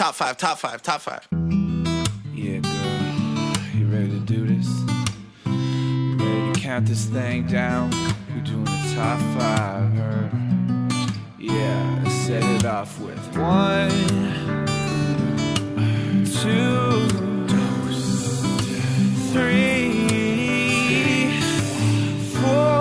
Top five, top five, top five. Yeah, girl. You ready to do this? You ready to count this thing down? We're doing the top five, her. Yeah, let's set it off with 1, 2, 3, 4.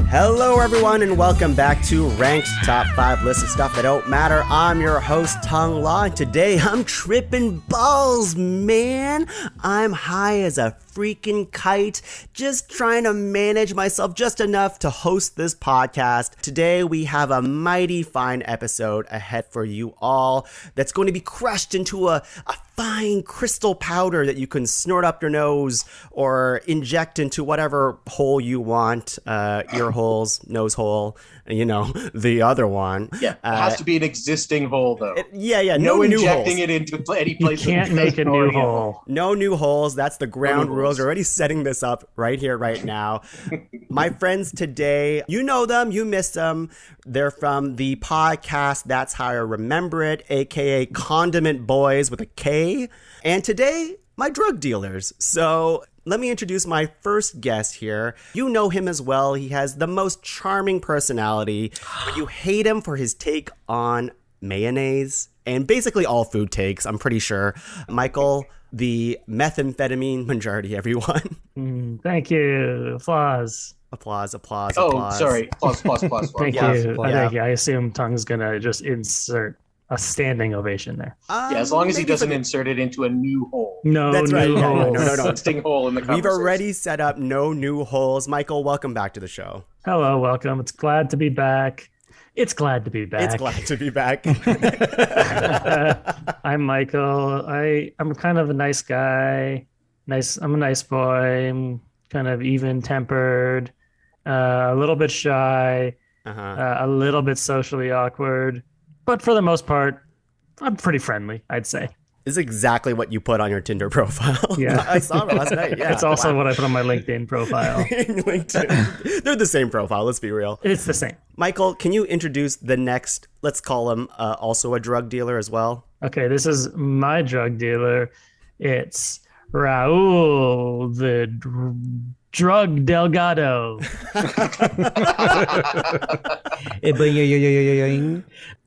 Hello, everyone, and welcome back to Ranked Top 5 List of Stuff That Don't Matter. I'm your host, Tuong La, and today I'm tripping balls, man. I'm high as a freaking kite, just trying to manage myself just enough to host this podcast. Today, we have a mighty fine episode ahead for you all that's going to be crushed into a fine crystal powder that you can snort up your nose or inject into whatever hole you want, ear holes, nose hole, you know, the other one. Yeah, it has to be an existing hole, though. No new injecting holes. it into any place. You can't make a new hole. No new holes. That's the ground rules. We're already setting this up right here, right now. My friends today, you know them, you miss them. They're from the podcast That's How I Remember It, aka Condiment Boys with a K. And today, my drug dealers. So let me introduce my first guest here. You know him as well. He has the most charming personality, but you hate him for his take on mayonnaise and basically all food takes, I'm pretty sure. Michael, the methamphetamine Mongiardi, everyone. Thank you. Applause. Applause. Oh, sorry. Applause. Thank Yeah. you. Yeah. Thank you. I assume Tong's going to just insert a standing ovation there. Yeah, as long as he maybe doesn't insert it into a new hole. No That's new right. Yeah, holes. no. Existing hole in the conversation. We've already set up no new holes. Michael, welcome back to the show. Hello, welcome. It's glad to be back. It's glad to be back. It's glad to be back. I'm Michael. I'm kind of a nice guy. I'm a nice boy. I'm kind of even-tempered, a little bit shy, a little bit socially awkward. But for the most part, I'm pretty friendly, I'd say. This is exactly what you put on your Tinder profile. Yeah. I saw it last night. Yeah. It's also what I put on my LinkedIn profile. LinkedIn. They're the same profile, let's be real. It's the same. Michael, can you introduce the next, let's call him also a drug dealer as well? Okay, this is my drug dealer. It's Raul, the drug Delgado.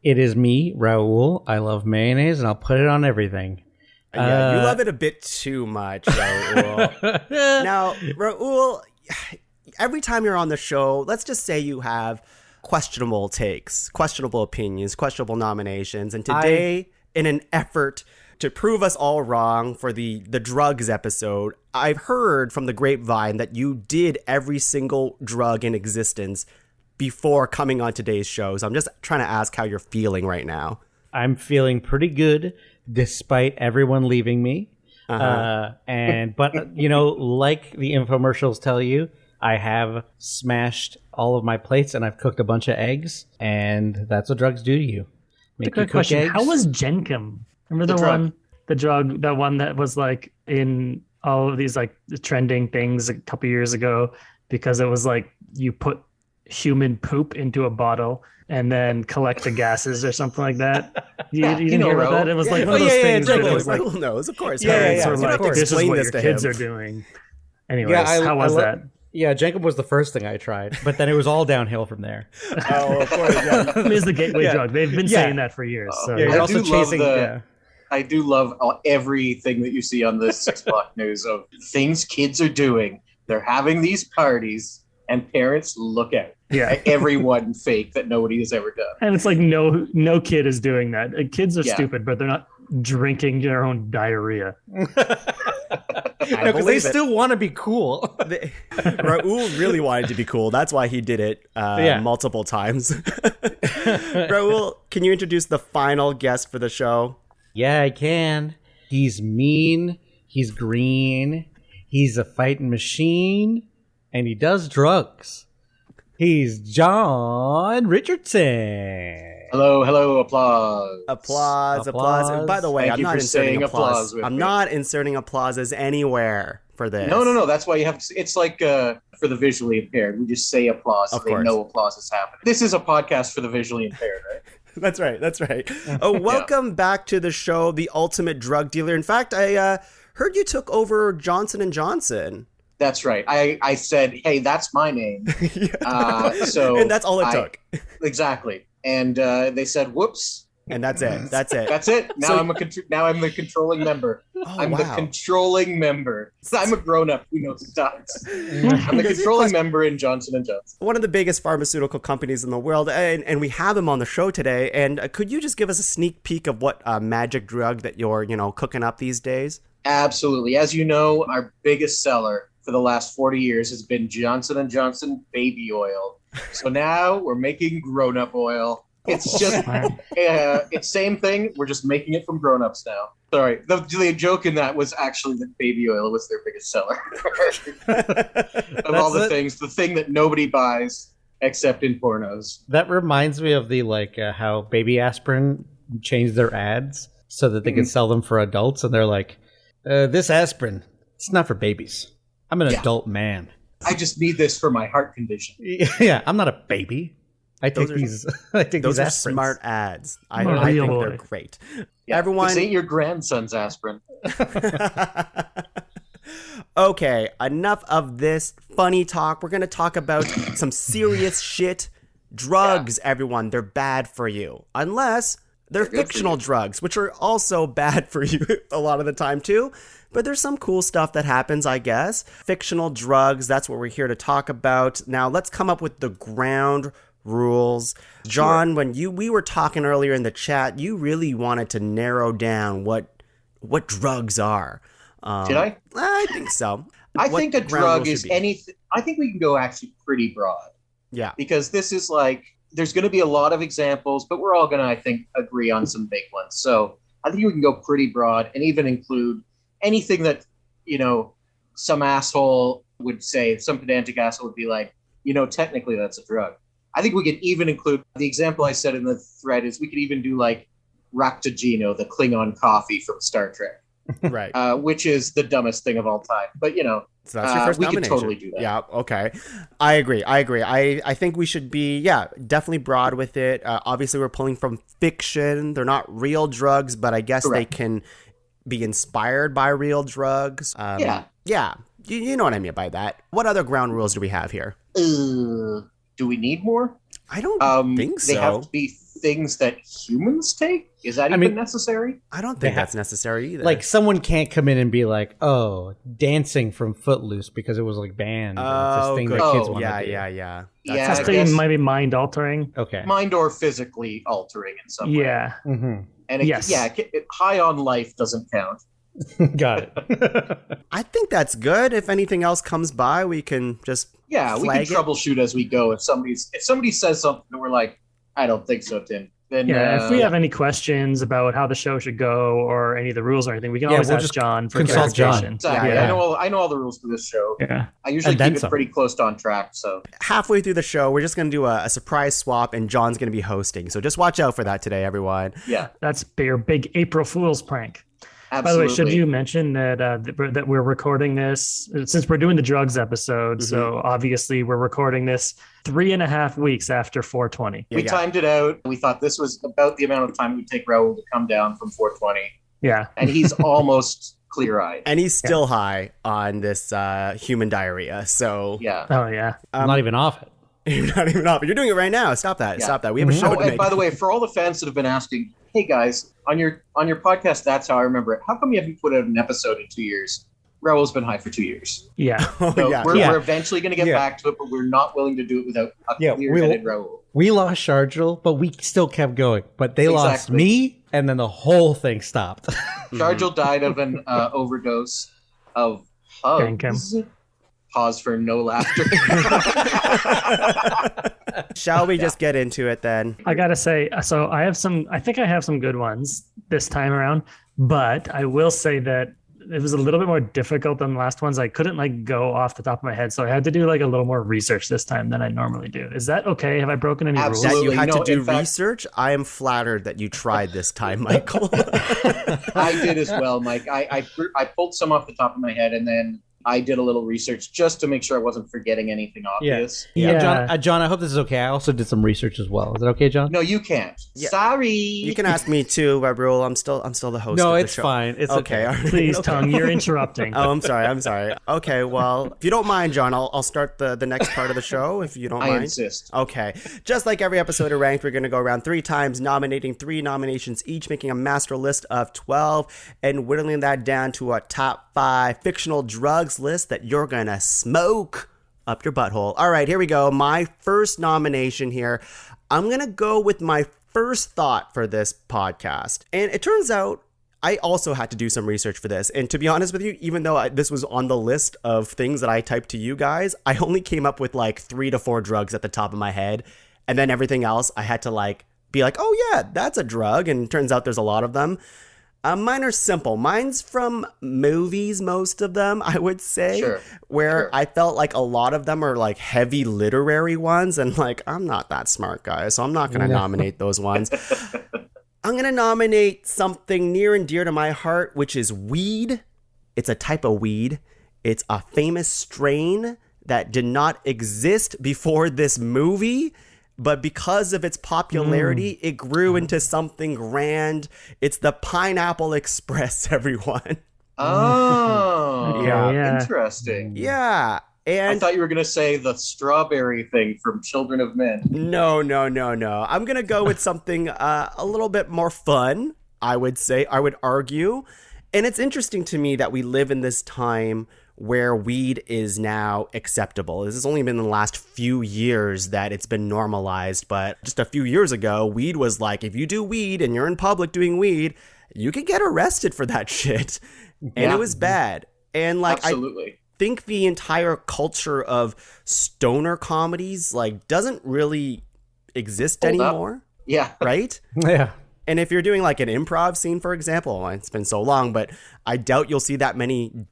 It is me, Raul. I love mayonnaise, and I'll put it on everything. Yeah, you love it a bit too much, Raul. Now, Raul, every time you're on the show, let's just say you have questionable takes, questionable opinions, questionable nominations. And today, in an effort to prove us all wrong for the drugs episode, I've heard from the grapevine that you did every single drug in existence before coming on today's show. So I'm just trying to ask how you're feeling right now. I'm feeling pretty good despite everyone leaving me. But you know, like the infomercials tell you, I have smashed all of my plates and I've cooked a bunch of eggs, and that's what drugs do to you. Make a good question. Eggs. How was Genchem? Remember the drug, that one that was like in all of these like trending things a couple years ago, because it was like you put human poop into a bottle and then collect the gases or something like that. You didn't hear about that? It was like one of those things that it was like, Raul knows, of course. sort of You don't like, have to this is explain what this your to kids him. are doing. Anyways, how was that? Yeah, Jacob was the first thing I tried, but then it was all downhill from there. Oh, of course, yeah. It is the gateway drug. They've been saying that for years. So. Yeah, you're also chasing. I do love everything that you see on the 6 o'clock news of things kids are doing. They're having these parties, and parents look out. Yeah, everyone fake that nobody has ever done. And it's like no kid is doing that. Kids are stupid, but they're not drinking their own diarrhea. Because they still want to be cool. Raul really wanted to be cool. That's why he did it multiple times. Raul, can you introduce the final guest for the show? Yeah, I can. He's mean. He's green. He's a fighting machine. And he does drugs. He's John Richardson. Hello, applause. Applause. By the way, Thank I'm you not for inserting saying applause. with I'm me. not inserting applauses anywhere for this. No. That's why you have to. It's like for the visually impaired. We just say applause, so Of they course. know applause is happening. This is a podcast for the visually impaired, right? That's right. Oh, welcome back to the show, The Ultimate Drug Dealer. In fact, I heard you took over Johnson & Johnson. That's right. I said, hey, that's my name. And that's all it took. Exactly. And they said, whoops. And that's it. That's it. Now I'm the controlling member. I'm the controlling member. I'm a grown-up who knows stocks. I'm the controlling member in Johnson & Johnson. One of the biggest pharmaceutical companies in the world, and we have him on the show today. And could you just give us a sneak peek of what magic drug that you're, cooking up these days? Absolutely. As you know, our biggest seller for the last 40 years has been Johnson & Johnson baby oil. So now we're making grown-up oil. It's just, it's same thing. We're just making it from grown-ups now. Sorry. The joke in that was actually that baby oil was their biggest seller. Of all the things, the thing that nobody buys except in pornos. That reminds me of the how baby aspirin changed their ads so that they can sell them for adults. And they're like, this aspirin, it's not for babies. I'm an adult man. I just need this for my heart condition. Yeah, I'm not a baby. I take these are smart ads. I think they're great. Yeah, everyone, this ain't your grandson's aspirin. Okay, enough of this funny talk. We're going to talk about some serious shit. Drugs, everyone, they're bad for you. Unless they're fictional drugs, which are also bad for you a lot of the time too. But there's some cool stuff that happens, I guess. Fictional drugs, that's what we're here to talk about. Now, let's come up with the ground rules. John, when we were talking earlier in the chat, you really wanted to narrow down what drugs are. Did I? I think so. I think a drug is anything. I think we can go actually pretty broad. Yeah. Because this is there's going to be a lot of examples, but we're all going to, I think, agree on some big ones. So I think we can go pretty broad and even include anything that, some asshole would say, some pedantic asshole would be like, technically that's a drug. I think we could even include the example I said in the thread is we could even do Ractogino, the Klingon coffee from Star Trek. Right. Which is the dumbest thing of all time. But, so that's your first we nomination. could totally do that. Yeah, okay. I agree. I think we should be, definitely broad with it. Obviously, we're pulling from fiction. They're not real drugs, but I guess they can be inspired by real drugs. Yeah. You know what I mean by that. What other ground rules do we have here? Do we need more? I don't think so. They have to be things that humans take? Is that even necessary? I don't think that's necessary either. Like, someone can't come in and be like, oh, dancing from Footloose because it was banned. It's this thing that kids want to do. Yeah. That's pretty maybe mind altering. Okay. Mind or physically altering in some way. Yeah. Mm-hmm. And high on life doesn't count. Got it. I think that's good. If anything else comes by, we can just we can troubleshoot as we go. If somebody says something and we're like, I don't think so, Tim. Then if we have any questions about how the show should go or any of the rules or anything, we can always ask John for consult clarification. Exactly. Yeah. I know all the rules for this show. Yeah. I usually keep it pretty close to on track. So halfway through the show, we're just going to do a surprise swap, and John's going to be hosting. So just watch out for that today, everyone. Yeah. That's your big April Fool's prank. Absolutely. By the way, should you mention that we're recording this since we're doing the drugs episode? So obviously we're recording this 3.5 weeks after 420. We timed it out. We thought this was about the amount of time it would take Raul to come down from 420. Yeah, and he's almost clear-eyed, and he's still high on this human diarrhea. So I'm not even off it. You're not even off it. You're doing it right now. Stop that. Stop that. We have a show to make. And by the way, for all the fans that have been asking, hey guys, on your podcast, that's how I remember it. How come you haven't put out an episode in 2 years? Raul's been high for 2 years. Yeah. So we're eventually going to get back to it, but we're not willing to do it without a clear-headed Raul. We lost Sharjul, but we still kept going. But they lost me, and then the whole thing stopped. Sharjul died of an overdose of hugs. Pause for no laughter. Shall we just get into it then? I gotta say, so I think I have some good ones this time around, but I will say that it was a little bit more difficult than the last ones. I couldn't go off the top of my head, so I had to do a little more research this time than I normally do. Is that okay? Have I broken any rules? That you had to do research? I am flattered that you tried this time, Michael. I did as well, Mike. I pulled some off the top of my head, and then I did a little research just to make sure I wasn't forgetting anything obvious. Yeah. John, I hope this is okay. I also did some research as well. Is that okay, John? No, you can't. Yeah. Sorry. You can ask me too, Raul. I'm still the host. No, of the it's show. fine. It's okay. All right. Please, Okay. Tuong, you're interrupting. Oh, I'm sorry. Okay, well, if you don't mind, John, I'll start the next part of the show, if you don't mind. I insist. Okay. Just like every episode of Ranked, we're going to go around 3 times, nominating 3 nominations each, making a master list of 12, and whittling that down to a top 5 fictional drugs list that you're going to smoke up your butthole. All right, here we go. My first nomination here. I'm going to go with my first thought for this podcast. And it turns out I also had to do some research for this. And to be honest with you, even though this was on the list of things that I typed to you guys, I only came up with like 3 to 4 drugs at the top of my head. And then everything else, I had to be like, oh yeah, that's a drug. And it turns out there's a lot of them. Mine are simple. Mine's from movies, most of them, I would say, where I felt like a lot of them are like heavy literary ones. And I'm not that smart, guys, so I'm not going to nominate those ones. I'm going to nominate something near and dear to my heart, which is weed. It's a type of weed. It's a famous strain that did not exist before this movie. But because of its popularity, it grew into something grand. It's the Pineapple Express, everyone. Oh, yeah. Interesting. Yeah. And I thought you were going to say the strawberry thing from Children of Men. No. I'm going to go with something a little bit more fun, I would say. I would argue. And it's interesting to me that we live in this time where weed is now acceptable. This has only been in the last few years that it's been normalized, but just a few years ago, weed was like, if you do weed and you're in public doing weed, you could get arrested for that shit. And it was bad. And Absolutely. I think the entire culture of stoner comedies doesn't really exist anymore. Yeah. Right? Yeah. And if you're doing an improv scene, for example, it's been so long, but I doubt you'll see that many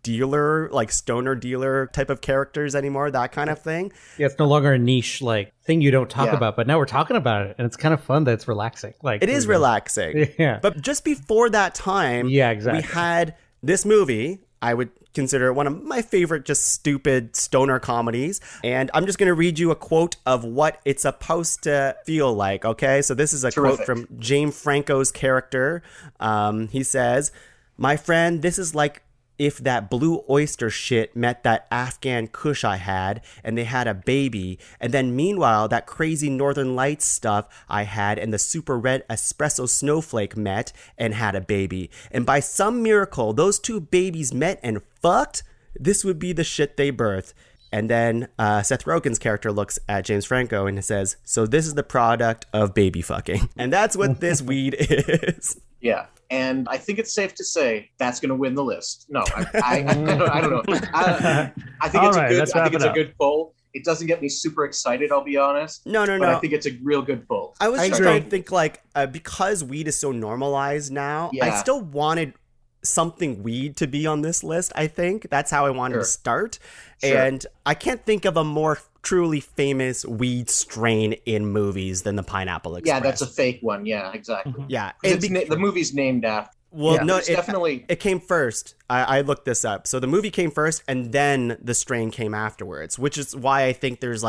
stoner dealer type of characters anymore, that kind of thing. Yeah, it's no longer a niche thing you don't talk about, but now we're talking about it, and it's kind of fun that it's relaxing. It is relaxing. Yeah. But just before that time, exactly. we had this movie. I would consider it one of my favorite just stupid stoner comedies. And I'm just going to read you a quote of what it's supposed to feel like, okay? So this is a quote from James Franco's character. He says, "My friend, this is like if that blue oyster shit met that Afghan kush I had and they had a baby, and then meanwhile that crazy Northern Lights stuff I had and the super red espresso snowflake met and had a baby. And by some miracle, those 2 babies met and fucked. This would be the shit they birthed." And then Seth Rogen's character looks at James Franco and says, "So this is the product of baby fucking." And that's what this weed is. Yeah. And I think it's safe to say that's going to win the list. No, I don't know. I think it's a good poll. It doesn't get me super excited, I'll be honest. No. But I think it's a real good poll. I was just trying to think because weed is so normalized now, I still wanted something weed to be on this list. I think that's how I wanted to start. And I can't think of a more truly famous weed strain in movies than the Pineapple Express. Yeah, that's a fake one. Yeah, exactly. Mm-hmm. Yeah. The movie's named after. Well, no, definitely. It came first. I looked this up. So the movie came first, and then the strain came afterwards, which is why I think there's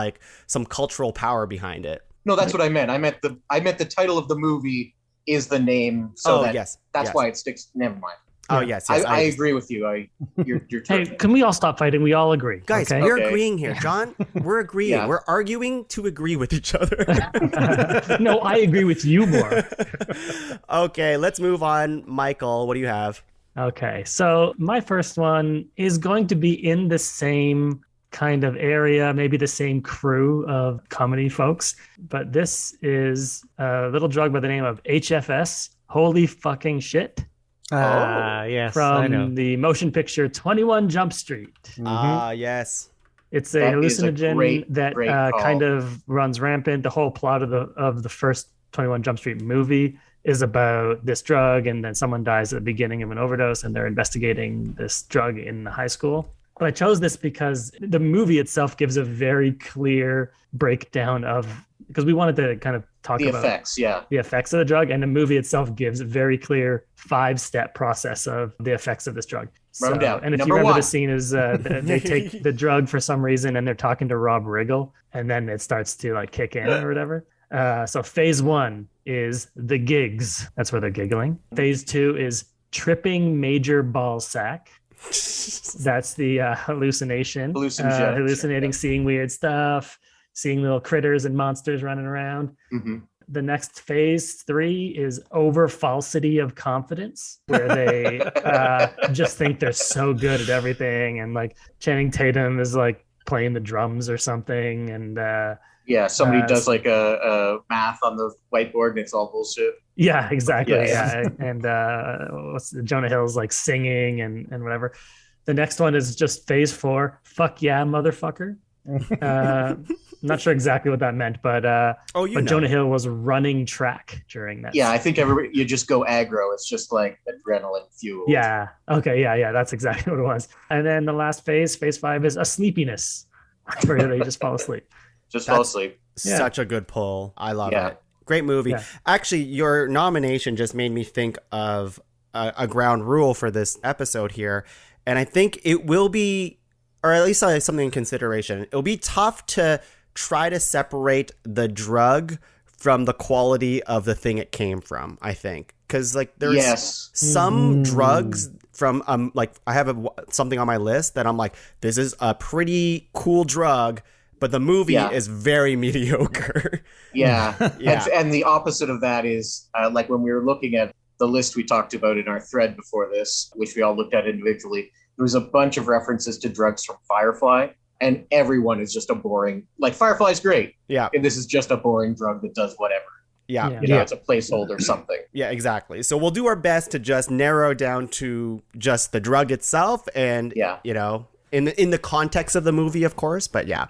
some cultural power behind it. No, that's what I meant. I meant the title of the movie is the name. So that's why it sticks. Never mind. Oh, yes. I agree with you. You're Hey, can we all stop fighting? We all agree. Guys, okay? we're agreeing here. John, we're agreeing. Yeah. We're arguing to agree with each other. No, I agree with you more. Okay, let's move on. Michael, what do you have? Okay, so my first one is going to be in the same kind of area, maybe the same crew of comedy folks, but this is a little drug by the name of HFS. Holy fucking shit. Yes, from the motion picture 21 Jump Street. Yes. It's a hallucinogen that kind of runs rampant. The whole plot of the first 21 Jump Street movie is about this drug, and then someone dies at the beginning of an overdose, and they're investigating this drug in the high school. But I chose this because the movie itself gives a very clear breakdown because we wanted to kind of talk about the effects of the drug, and the movie itself gives a very clear 5-step process of the effects of this drug. No doubt. And if Number you remember one. the scene is they take the drug for some reason and they're talking to Rob Riggle, and then it starts to like kick in or whatever. So phase 1 is the gigs. That's where they're giggling. Phase 2 is tripping major ball sack. That's the hallucination. Hallucinating, seeing weird stuff, seeing little critters and monsters running around. Mm-hmm. The next phase 3 is over falsity of confidence, where they just think they're so good at everything, and like Channing Tatum is like playing the drums or something, and somebody does like a math on the whiteboard and it's all bullshit. Yeah, exactly. And Jonah Hill's like singing and whatever. The next one is just phase 4. Fuck yeah, motherfucker. Not sure exactly what that meant, but Jonah Hill was running track during that. Yeah, I think you just go aggro. It's just like adrenaline fuel. Yeah. Okay. Yeah. That's exactly what it was. And then the last phase 5, is a sleepiness, where they just fall asleep. Fall asleep. Such a good pull. I love it. Great movie. Yeah. Actually, your nomination just made me think of a ground rule for this episode here. And I think it will be, or at least something in consideration, it'll be tough to try to separate the drug from the quality of the thing it came from, I think. Because like there's some drugs from, like I have something on my list that I'm like, this is a pretty cool drug, but the movie is very mediocre. And the opposite of that is like when we were looking at the list we talked about in our thread before this, which we all looked at individually, there was a bunch of references to drugs from Firefly, and everyone is just a boring, like Firefly's great. Yeah. And this is just a boring drug that does whatever. Yeah. It's a placeholder something. Yeah, exactly. So we'll do our best to just narrow down to just the drug itself and, in the context of the movie, of course, but yeah.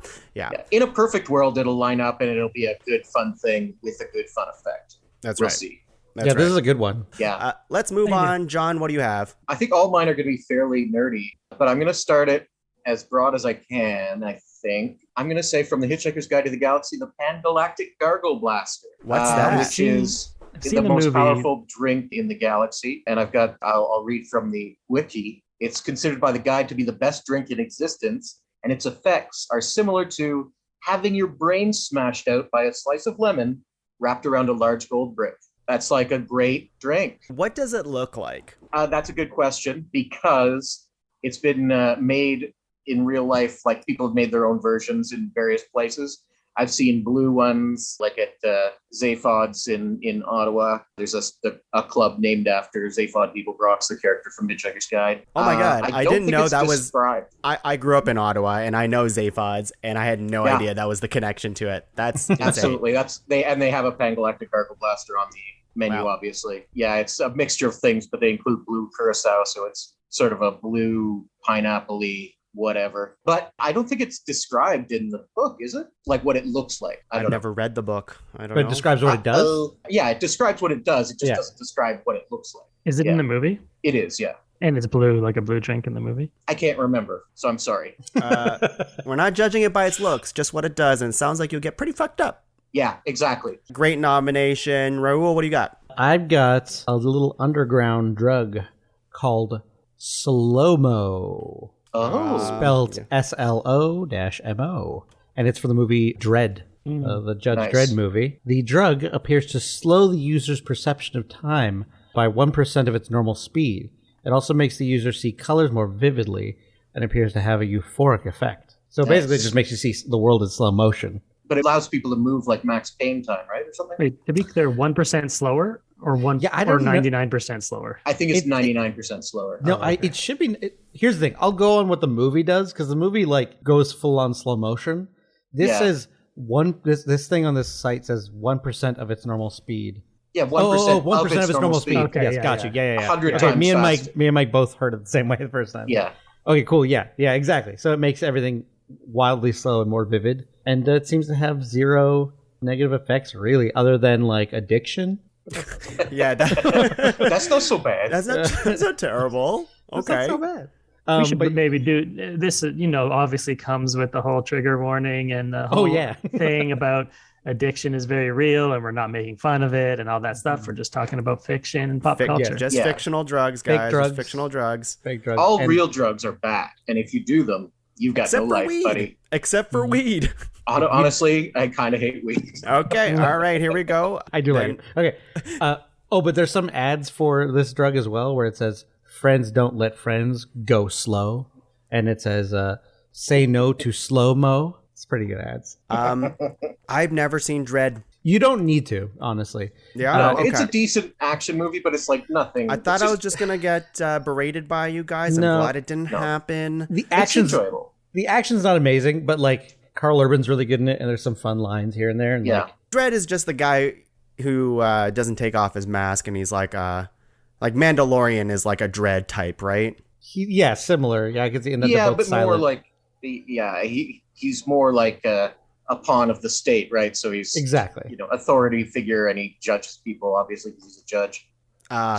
In a perfect world, it'll line up and it'll be a good, fun thing with a good, fun effect. That's we'll right. See. That's this is a good one. Yeah. Let's move on. John, what do you have? I think all mine are going to be fairly nerdy, but I'm going to start it as broad as I can, I think. I'm going to say from The Hitchhiker's Guide to the Galaxy, the Pan-Galactic Gargle Blaster. What's that? Which is the most powerful drink in the galaxy. And I'll read from the wiki. It's considered by the guide to be the best drink in existence, and its effects are similar to having your brain smashed out by a slice of lemon wrapped around a large gold brick. That's like a great drink. What does it look like? That's a good question, because it's been made in real life. Like people have made their own versions in various places. I've seen blue ones, like at Zaphod's in Ottawa. There's a club named after Zaphod Beeblebrox, the character from Hitchhiker's Guide. Oh my God. I didn't know that described. I grew up in Ottawa and I know Zaphod's, and I had no idea that was the connection to it. That's absolutely. They have a Pan-Galactic Gargle Blaster on the menu, obviously. Yeah, it's a mixture of things, but they include blue curacao, so it's sort of a blue pineapple-y whatever. But I don't think it's described in the book, is it? Like what it looks like. I've never read the book. I don't know. But it describes what it does? It describes what it does. It just doesn't describe what it looks like. Is it in the movie? It is, yeah. And it's blue, like a blue drink in the movie? I can't remember, so I'm sorry. We're not judging it by its looks, just what it does, and it sounds like you'll get pretty fucked up. Yeah, exactly. Great nomination. Raul, what do you got? I've got a little underground drug called Slow-Mo. Spelled SLO-MO. And it's for the movie Dredd, the Judge Dredd movie. The drug appears to slow the user's perception of time by 1% of its normal speed. It also makes the user see colors more vividly and appears to have a euphoric effect. So basically it just makes you see the world in slow motion. But it allows people to move like Max Payne time, right? Or something? Wait, to be clear, 1% slower? Or 99% slower? I think it's 99% slower. No, it should be. Here's the thing. I'll go on what the movie does, because the movie like goes full on slow motion. This says this thing on this site says 1% of its normal speed. Yeah, 1%. 1% of its normal speed. Okay, yes, gotcha. Yeah. 100 okay, times me and faster. Mike both heard it the same way the first time. Yeah. Okay, cool. Yeah, exactly. So it makes everything wildly slow and more vivid, and it seems to have zero negative effects really, other than like addiction. That's not so bad. That's not terrible. Okay. That's not so bad. We should maybe do this. Obviously comes with the whole trigger warning and the whole thing about addiction is very real and we're not making fun of it and all that stuff. We're just talking about fiction and pop culture. Just fictional drugs, Fake guys. drugs. Just fictional drugs. Fake drugs. All And real drugs are bad, and if you do them, you've got Except no for life, weed. buddy. Except for weed. Honestly, I kind of hate weed. Okay. All right. Here we go. I do like it. Okay. But there's some ads for this drug as well where it says, "Friends don't let friends go slow," and it says, "Say no to slow mo." It's pretty good ads. I've never seen Dread. You don't need to, honestly. Yeah. Okay. It's a decent action movie, but it's like nothing. I thought I was just gonna get berated by you guys. I'm glad it didn't happen. The It's action's enjoyable. not amazing, but like Carl Urban's really good in it, and there's some fun lines here and there. And Yeah. like, Dread is just the guy who doesn't take off his mask, and he's like Mandalorian is like a Dread type, right? similar. Yeah, I could see. And then Yeah, they're both but silent. more like he's more like a pawn of the state, right? So he's Exactly. authority figure, and he judges people obviously because he's a judge.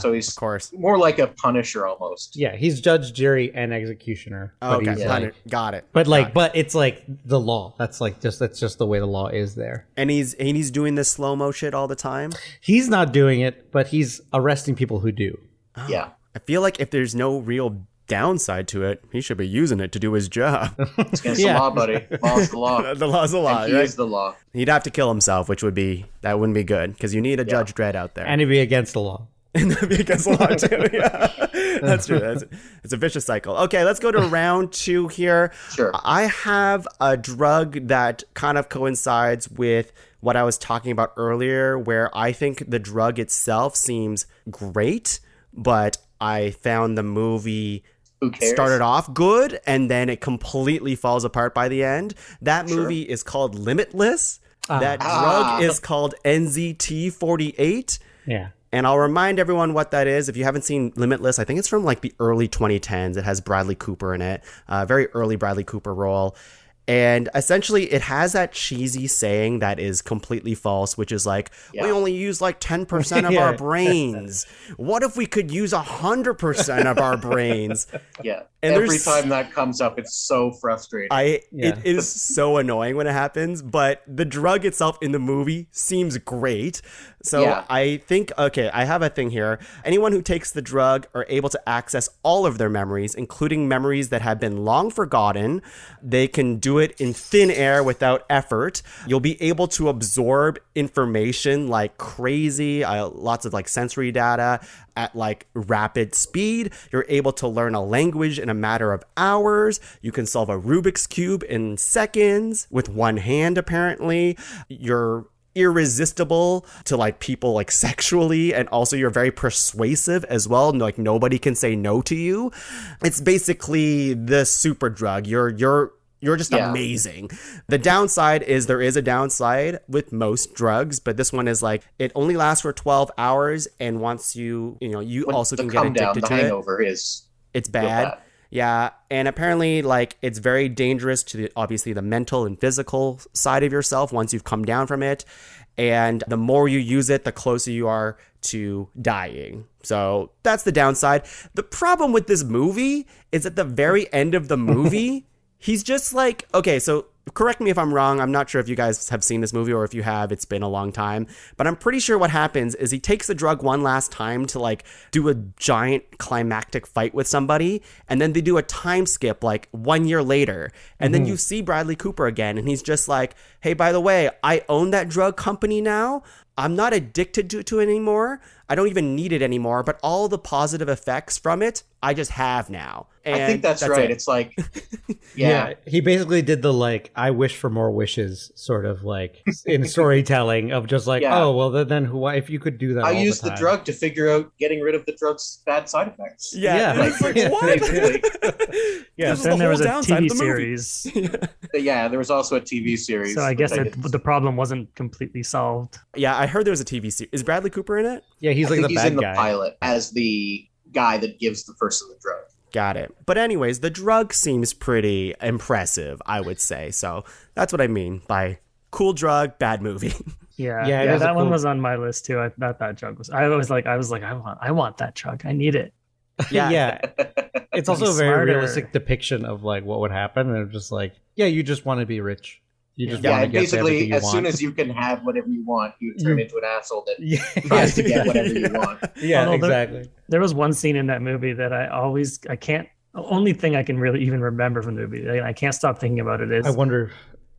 So he's of course. more like a Punisher almost. Yeah, he's judge, jury, and executioner. But Okay, he's like- got it. But like, Got it. but it's like the law. That's just the way the law is there. And he's doing this slow mo shit all the time. He's not doing it, but he's arresting people who do. Yeah. I feel like if there's no real downside to it, he should be using it to do his job. It's against Yeah. the law, buddy. Law's the law. The law's a law, And he right? is the law. He'd have to kill himself, which wouldn't be good because you need a Judge Dredd out there. And he'd be against the law. And that'd be against the law too. Yeah. That's true. It's a vicious cycle. Okay, let's go to round 2 here. Sure. I have a drug that kind of coincides with what I was talking about earlier, where I think the drug itself seems great, but I found the movie Who cares? started off good and then it completely falls apart by the end. That movie is called Limitless. That drug is called NZT48. Yeah. And I'll remind everyone what that is. If you haven't seen Limitless, I think it's from like the early 2010s. It has Bradley Cooper in it, very early Bradley Cooper role. And essentially, it has that cheesy saying that is completely false, which is like, we only use like 10% of our brains. What if we could use 100% of our brains? Yeah. And Every there's- time that comes up, it's so frustrating. It is so annoying when it happens, but the drug itself in the movie seems great. So Yeah. I think, okay, I have a thing here. Anyone who takes the drug are able to access all of their memories, including memories that have been long forgotten. They can do it in thin air without effort. You'll be able to absorb information like crazy, lots of like sensory data at like rapid speed. You're able to learn a language in a matter of hours. You can solve a Rubik's Cube in seconds with one hand, apparently. You're irresistible to like people like sexually, and also you're very persuasive as well. Like nobody can say no to you. It's basically the super drug. You're just amazing. The downside is there is a downside with most drugs, but this one is like it only lasts for 12 hours, and once you also the can get come down, addicted the to it. hangover is It's real bad. Yeah, and apparently, like, it's very dangerous to obviously the mental and physical side of yourself once you've come down from it. And the more you use it, the closer you are to dying. So that's the downside. The problem with this movie is at the very end of the movie, he's just like, okay, so correct me if I'm wrong. I'm not sure if you guys have seen this movie, or if you have, it's been a long time. But I'm pretty sure what happens is he takes the drug one last time to like do a giant climactic fight with somebody. And then they do a time skip like 1 year later. And then you see Bradley Cooper again. And he's just like, hey, by the way, I own that drug company now. I'm not addicted to it anymore. I don't even need it anymore. But all the positive effects from it, I just have now. And I think that's right. it. It's like, He basically did the like I wish for more wishes sort of like in storytelling of just like, Yeah. oh well then why if you could do that I all used the time. drug to figure out getting rid of the drug's bad side effects. Yeah. Yeah. It's like, Yeah. what? Basically. Yeah. This is Then the there whole was a downside TV of the movie. series. Yeah, there was also a TV series. So I guess which the problem wasn't completely solved. Yeah, I heard there was a TV series. Is Bradley Cooper in it? Yeah, he's I like think the he's bad in the guy. pilot as the guy that gives the person the drug. Got it. But anyways, the drug seems pretty impressive, I would say. So that's what I mean by cool drug, bad movie. Yeah, Yeah, it is a that one cool- was on my list too. I thought that drug was. I was like, I want that drug. I need it. Yeah. It's also a very Smarter. realistic depiction of like what would happen, and it's just like, yeah, you just want to be rich. You just Yeah, want to and get basically, everything you as want. soon as you can have whatever you want, you turn into an asshole that yeah, tries to get whatever you want. yeah, Although exactly. There was one scene in that movie that I can't, the only thing I can really even remember from the movie, and I can't stop thinking about it, is I wonder.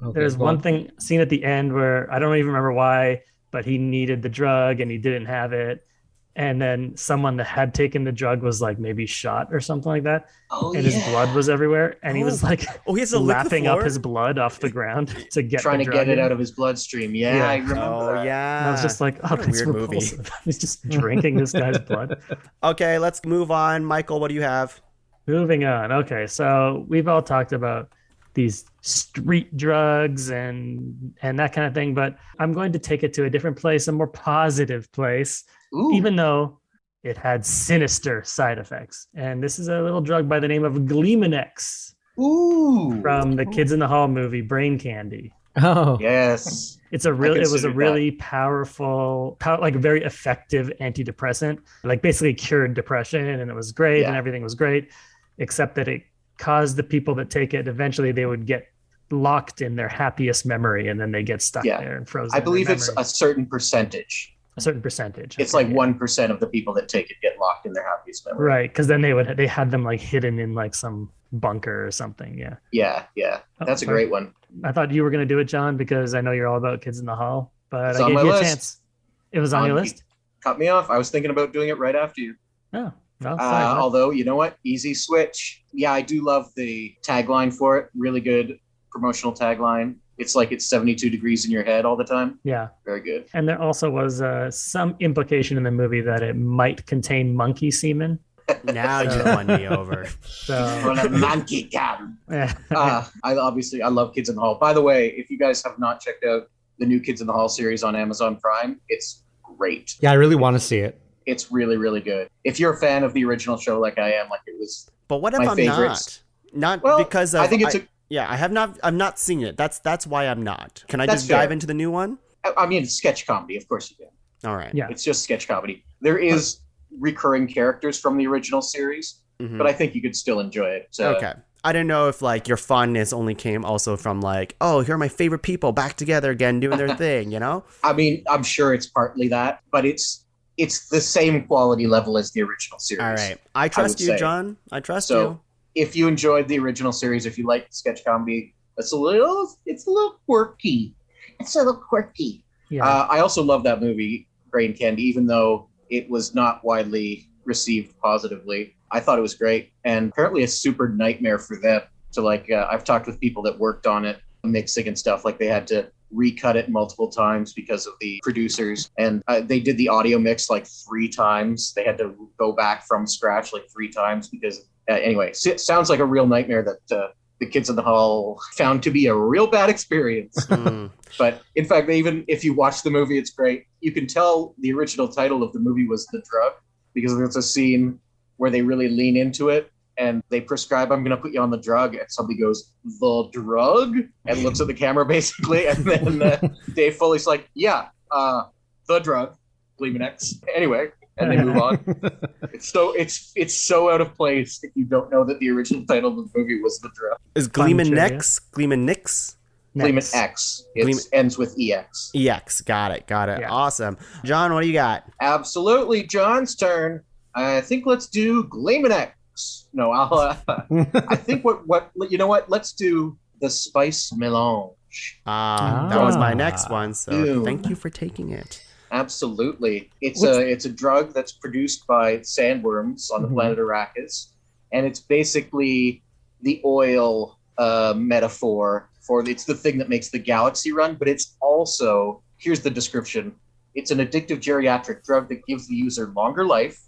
Okay, there's go one on. scene at the end where I don't even remember why, but he needed the drug and he didn't have it. And then someone that had taken the drug was like maybe shot or something like that. Oh, And his blood was everywhere. And he was like he has to lick the lapping up floor? his blood off the ground to get Trying the to drug get it in. out of his bloodstream. Yeah, Yeah. I remember that. yeah. And I was just like, oh, What a that's weird movie. repulsive. He's just drinking this guy's blood. Okay, let's move on. Michael, what do you have? Moving on. Okay, so we've all talked about these street drugs and that kind of thing, but I'm going to take it to a different place, a more positive place, Ooh. even though it had sinister side effects. And this is a little drug by the name of Gleamanex Ooh. from the Kids in the Hall movie Brain Candy. Oh, Yes. It was a really powerful, like very effective antidepressant. Like basically cured depression, and it was great, and everything was great, except that it caused the people that take it, eventually they would get locked in their happiest memory, and then they get stuck there and frozen. I believe in it's their a certain percentage. a certain percentage. It's like 1% of the people that take it get locked in their happiest memory. Right, because then they had them like hidden in like some bunker or something. Yeah. Yeah. That's a great one. I thought you were going to do it, John, because I know you're all about Kids in the Hall, but It's I on gave my you a list. chance. It was on your list? Cut me off. I was thinking about doing it right after you. Oh, well, sorry. Although, you know what? Easy switch. Yeah, I do love the tagline for it. Really good promotional tagline. It's like it's 72 degrees in your head all the time. Yeah. Very good. And there also was some implication in the movie that it might contain monkey semen. Now you won me over. So, Monkey cam. yeah. I love Kids in the Hall. By the way, if you guys have not checked out the new Kids in the Hall series on Amazon Prime, it's great. yeah, I really want to see it. It's really, really good. If you're a fan of the original show, like I am, like it was. But what if my I'm favorites. not? Not Well, because of, I think it's I have not. I'm not seen it. That's why I'm not. Can I That's just dive fair. into the new one? I mean, it's sketch comedy. Of course you can. All right. Yeah. It's just sketch comedy. There is recurring characters from the original series, Mhm. but I think you could still enjoy it. Okay. I didn't know if like your fondness only came also from like, oh, here are my favorite people back together again doing their thing, you know? I mean, I'm sure it's partly that, but it's the same quality level as the original series. All right. I trust would you, say. John. I trust So you. if you enjoyed the original series, if you like sketch comedy, it's a little quirky. It's a little quirky. Yeah. I also love that movie, Brain Candy, even though it was not widely received positively. I thought it was great, and apparently a super nightmare for them to I've talked with people that worked on it, mixing and stuff. Like they had to recut it multiple times because of the producers, and they did the audio mix like 3 times. They had to go back from scratch like 3 times because anyway, it sounds like a real nightmare that the Kids in the Hall found to be a real bad experience. But in fact, even if you watch the movie, it's great. You can tell the original title of the movie was The Drug because there's a scene where they really lean into it and they prescribe, I'm going to put you on the drug. And somebody goes, the drug? And looks at the camera basically. And then Dave Foley's like, yeah, the drug, Gleamanex. Anyway, and they move on. It's so out of place if you don't know that the original title of the movie was The Drug. Is Fun Gleamanex? Gleamanex? Gleamanex. It ends with EX. EX. Got it. Yeah. Awesome. John, what do you got? Absolutely. John's turn. I think let's do Gleamanex. No, I think you know what? Let's do the Spice Melange. That was my next one. So Ew. thank you for taking it. Absolutely. It's a drug that's produced by sandworms on the planet Arrakis. And it's basically the oil metaphor for it's the thing that makes the galaxy run, but it's also, here's the description. It's an addictive geriatric drug that gives the user longer life,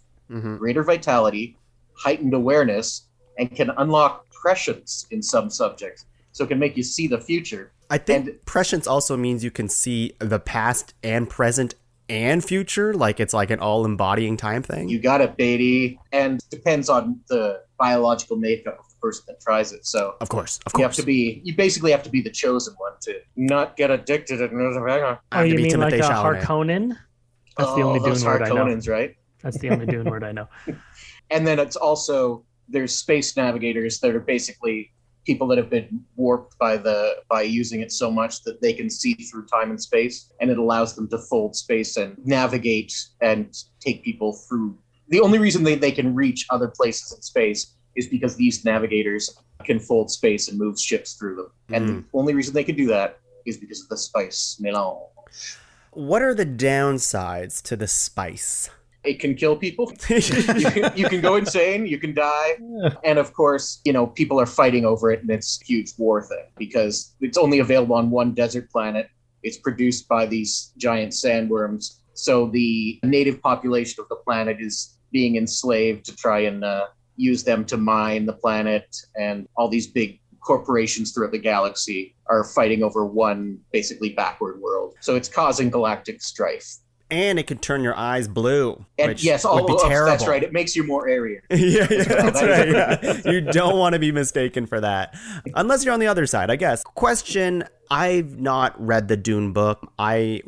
greater vitality, heightened awareness, and can unlock prescience in some subjects. So it can make you see the future. I think prescience also means you can see the past and present and future. Like it's like an all embodying time thing. You got it, Beatty. And depends on the biological makeup of the person that tries it. So Of course. you basically have to be the chosen one to not get addicted. Oh, you mean like a Harkonnen? That's the only Dune word I know. Harkonnens, right? That's the only Dune word I know. And then it's also, there's space navigators that are basically people that have been warped by using it so much that they can see through time and space, and it allows them to fold space and navigate and take people through. The only reason they can reach other places in space is because these navigators can fold space and move ships through them. And the only reason they can do that is because of the spice melange. What are the downsides to the spice? It can kill people. You can go insane. You can die. And of course, people are fighting over it, and it's a huge war thing because it's only available on one desert planet. It's produced by these giant sandworms. So the native population of the planet is being enslaved to try and use them to mine the planet. And all these big corporations throughout the galaxy are fighting over one basically backward world. So it's causing galactic strife. And it can turn your eyes blue. And which yes, would be terrible. That's right. It makes you more Aryan. yeah, that's right. Yeah. You don't want to be mistaken for that. Unless you're on the other side, I guess. Question. I've not read the Dune book. I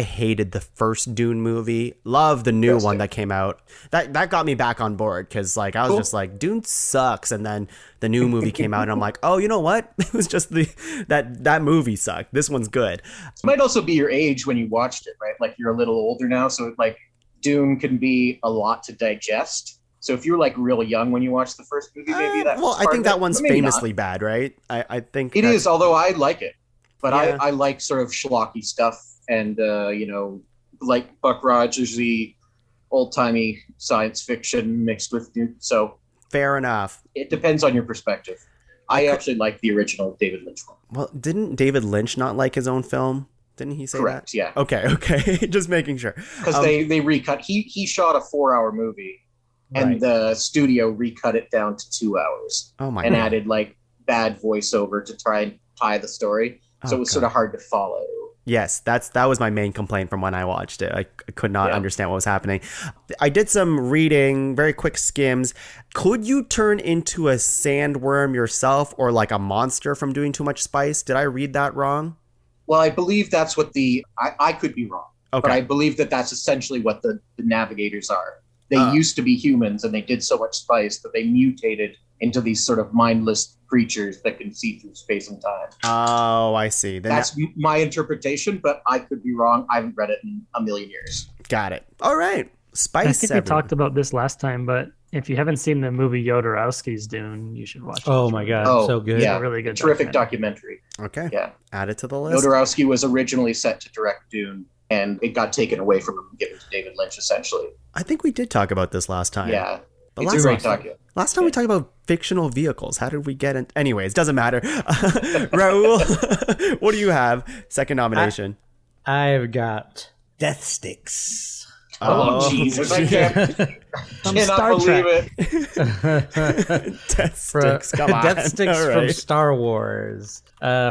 hated the first Dune movie. Love the new one that came out. That got me back on board because I was just like, Dune sucks. And then the new movie came out and I'm like, oh, you know what? It was just that movie sucked. This one's good. It might also be your age when you watched it, right? Like you're a little older now. So Dune can be a lot to digest. So if you were real young when you watched the first movie, maybe that. Well, I think that one's famously bad, right? I think it is. Although I like it, but yeah. I like sort of schlocky stuff, and like Buck Rogers-y, old-timey science fiction mixed with new. So fair enough. It depends on your perspective. I actually like the original David Lynch one. Well, didn't David Lynch not like his own film? Didn't he say Correct, that? Yeah. Okay. Just making sure. Because they recut. He shot a 4-hour movie. And the studio recut it down to 2 hours. Oh my and God. Added bad voiceover to try and tie the story. So it was sort of hard to follow. Yes, that was my main complaint from when I watched it. I could not understand what was happening. I did some reading, very quick skims. Could you turn into a sandworm yourself or a monster from doing too much spice? Did I read that wrong? Well, I believe that's what I could be wrong. Okay. But I believe that's essentially what the navigators are. They used to be humans, and they did so much spice that they mutated into these sort of mindless creatures that can see through space and time. Oh, I see. That's my interpretation, but I could be wrong. I haven't read it in a million years. Got it. All right. Spice. I think we talked about this last time, but if you haven't seen the movie Jodorowsky's Dune, you should watch it. Oh my God, so good. Yeah, it's a really good terrific documentary. Okay. Yeah. Add it to the list. Jodorowsky was originally set to direct Dune, and it got taken away from him and given to David Lynch, essentially. I think we did talk about this last time. Yeah. But it's a great document. Last time we talked about fictional vehicles. How did we get in? Anyways, doesn't matter. Raul, what do you have? Second nomination. I've got Death Sticks. Oh, Jesus. I cannot believe it. Death Sticks. Come on. Death Sticks All right. from Star Wars.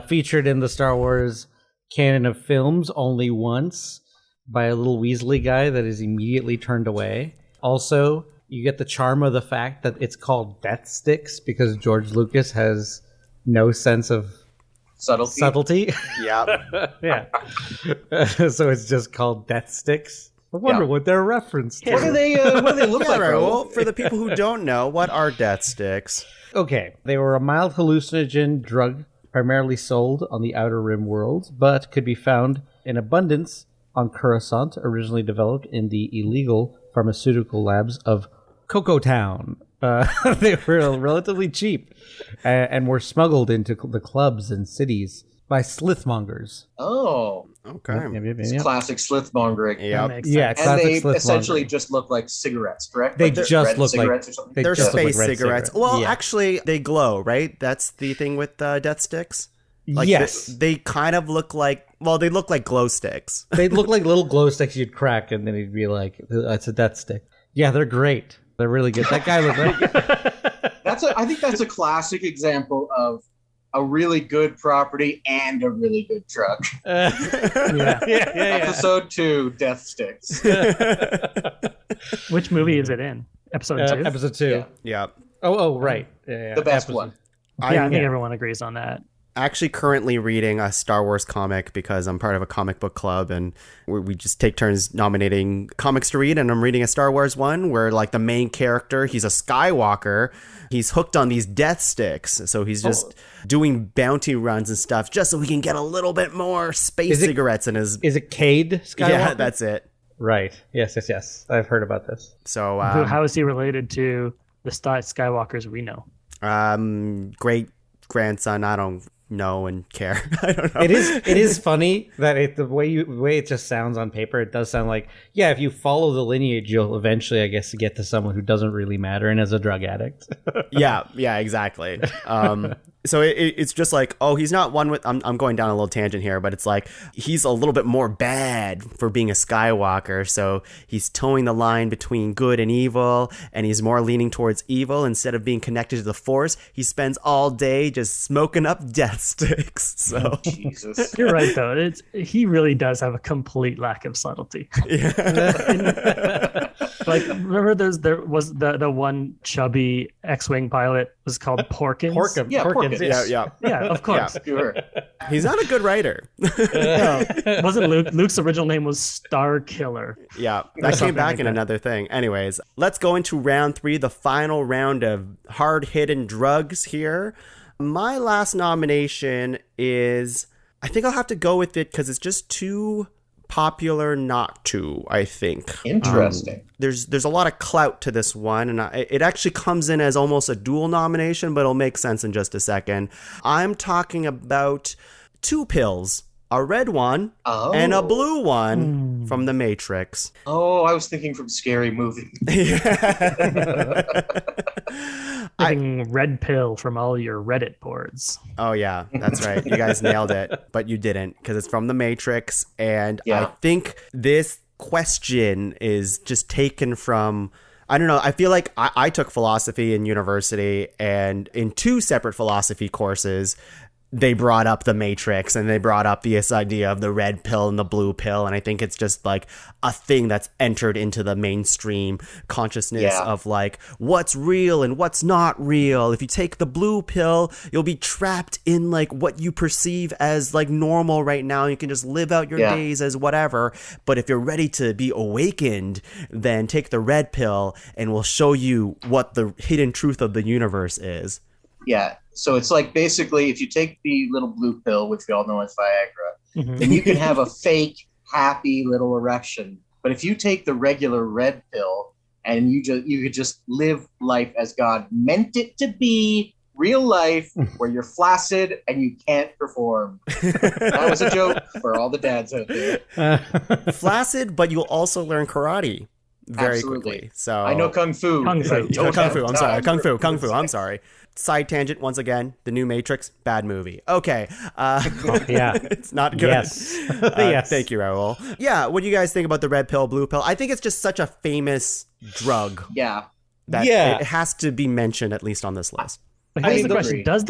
Featured in the Star Wars canon of films only once by a little Weasley guy that is immediately turned away. Also, you get the charm of the fact that it's called Death Sticks because George Lucas has no sense of subtlety. Yeah. Yeah. So it's just called Death Sticks. I wonder what they're referenced to. What do they look like, Raul, for the people who don't know, what are Death Sticks? Okay, they were a mild hallucinogen drug primarily sold on the Outer Rim world, but could be found in abundance on Coruscant, originally developed in the illegal pharmaceutical labs of Cocoa Town. They were relatively cheap and were smuggled into the clubs and cities by slithmongers. Oh. Okay. It's classic slithmongering. Yep. Yeah, and they essentially just look like cigarettes, correct? They just look like cigarettes or something. They're just look space like red cigarettes. cigarettes. Well, Yeah. actually, they glow, right? That's the thing with Death Sticks. Yes. They kind of look like, they look like glow sticks. They'd look like little glow sticks you'd crack, and then he'd be like, "That's a Death Stick." Yeah, they're great. They're really good. That guy looked like. I think that's a classic example of a really good property and a really good drug. Yeah. Episode 2, Death Sticks. Which movie is it in? Episode 2? Episode 2. Yeah. Yeah. Oh, right. Yeah, The best episode. one. I think everyone agrees on that. actually currently reading a Star Wars comic because I'm part of a comic book club, and we just take turns nominating comics to read. And I'm reading a Star Wars one where like the main character, he's a Skywalker. He's hooked on these death sticks. So he's just doing bounty runs and stuff just so he can get a little bit more space cigarettes in his... Is it Cade Skywalker? Yeah, that's it. Right. Yes. I've heard about this. So how is he related to the Skywalkers we know? Great grandson. I don't know and care. I don't know. It is funny that the way it just sounds on paper, it does sound like, yeah, if you follow the lineage, you'll eventually, I guess, get to someone who doesn't really matter and is a drug addict. yeah, exactly. So it's just like, oh, he's not one with... I'm going down a little tangent here, but it's like he's a little bit more bad for being a Skywalker. So he's towing the line between good and evil, and he's more leaning towards evil. Instead of being connected to the Force, he spends all day just smoking up death sticks. So Jesus. You're right, though. He really does have a complete lack of subtlety. Like, remember there was the one chubby X-Wing pilot was called Porkins? Porkins. Yeah, of course. Sure. He's not a good writer. No, wasn't Luke? Luke's original name was Star Killer. Yeah, that came back in another thing. Anyways, let's go into round 3, the final round of hard-hitting drugs here. My last nomination is... I think I'll have to go with it because it's just too popular not to, I think. Interesting. There's a lot of clout to this one, and it actually comes in as almost a dual nomination, but it'll make sense in just a second. I'm talking about 2 pills, a red one and a blue one from The Matrix. Oh, I was thinking from Scary Movie. Thinking red pill from all your Reddit boards. Oh, yeah, that's right. You guys nailed it, but you didn't because it's from The Matrix. And I think this question is just taken from... I don't know. I feel like I took philosophy in university, and in 2 separate philosophy courses, they brought up The Matrix and they brought up this idea of the red pill and the blue pill. And I think it's just like a thing that's entered into the mainstream consciousness of like what's real and what's not real. If you take the blue pill, you'll be trapped in like what you perceive as like normal right now. You can just live out your days as whatever. But if you're ready to be awakened, then take the red pill and we'll show you what the hidden truth of the universe is. Yeah. So it's like basically if you take the little blue pill, which we all know as Viagra, then you can have a fake, happy little erection. But if you take the regular red pill and you could just live life as God meant it to be, real life, where you're flaccid and you can't perform. That was a joke for all the dads out there. Flaccid, but you'll also learn karate very quickly. So I know kung fu. Kung fu. Kung fu. I'm sorry. Side tangent once again. The new Matrix, bad movie. Okay. It's not good. Yes. Yes. Thank you, Raul. Yeah. What do you guys think about the red pill, blue pill? I think it's just such a famous drug. Yeah. That it has to be mentioned at least on this list. But here's the question: does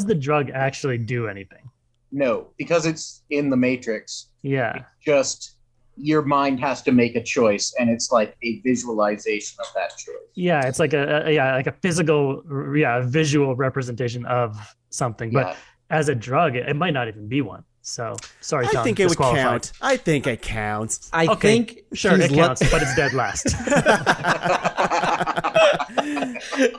the drug actually do anything? No, because it's in the Matrix. Yeah. It's just your mind has to make a choice, and it's like a visualization of that choice. Yeah, it's like a physical, visual representation of something. But as a drug, it might not even be one. So sorry, Tom, I think it would count. I think it counts. I think sure it counts, but it's dead last.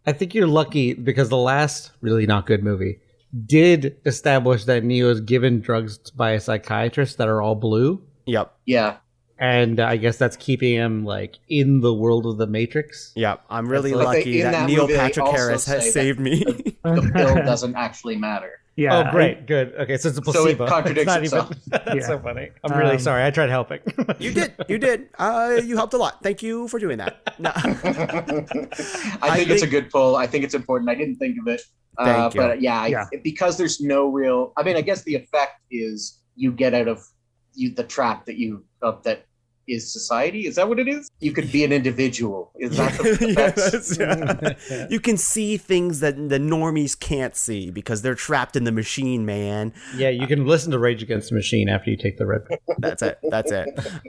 I think you're lucky because the last really not good movie did establish that Neo is given drugs by a psychiatrist that are all blue. Yep. Yeah. And I guess that's keeping him like in the world of the Matrix. Yep. I'm really lucky that Neil Patrick Harris has saved me. The pill doesn't actually matter. Yeah. Oh, great. Good. Okay. So it's a placebo. So it contradicts itself. That's so funny. I'm really sorry. I tried helping. You did. You helped a lot. Thank you for doing that. No. I think it's a good pull. I think it's important. I didn't think of it. Thank you. But because there's no real, I mean, I guess the effect is you get out of the trap that is society. Is that what it is? You could be an individual. Is that the effects? Yeah. You can see things that the normies can't see because they're trapped in the machine, man. Yeah, you can listen to Rage Against the Machine after you take the red pill. That's it.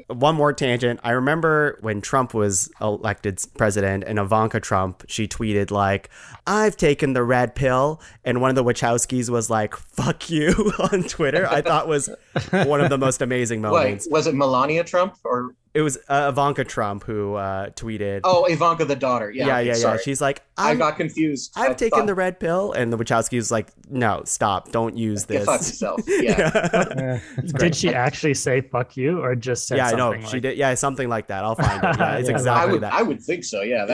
One more tangent. I remember when Trump was elected president and Ivanka Trump, she tweeted like, "I've taken the red pill," and one of the Wachowskis was like, "Fuck you" on Twitter. I thought was one of the most amazing moments. Wait, was it Melania Trump or? It was Ivanka Trump who tweeted. Oh, Ivanka the daughter. Yeah. Yeah. She's like, I got confused. I've taken the red pill, and the Wachowski was like, "No, stop! Don't use this." Get fuck yourself. Yeah. Did she actually say "fuck you" or just said something? Yeah, no, she did. Yeah, something like that. I'll find it. Yeah, it's exactly that. I would think so. Yeah.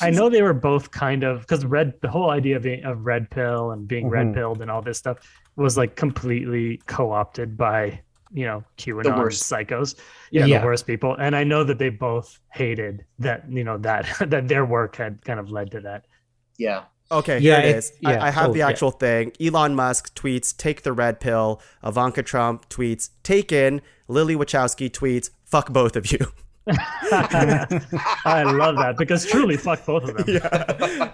I know they were both kind of because the whole idea of red pill and being red pilled and all this stuff was like completely co-opted by QAnon psychos. The worst people. And I know that they both hated that, that their work had kind of led to that. Yeah. Okay, here it is. I have the actual thing. Elon Musk tweets, "Take the red pill." Ivanka Trump tweets, "Taken." Lily Wachowski tweets, "Fuck both of you." I love that because truly fuck both of them. Yeah.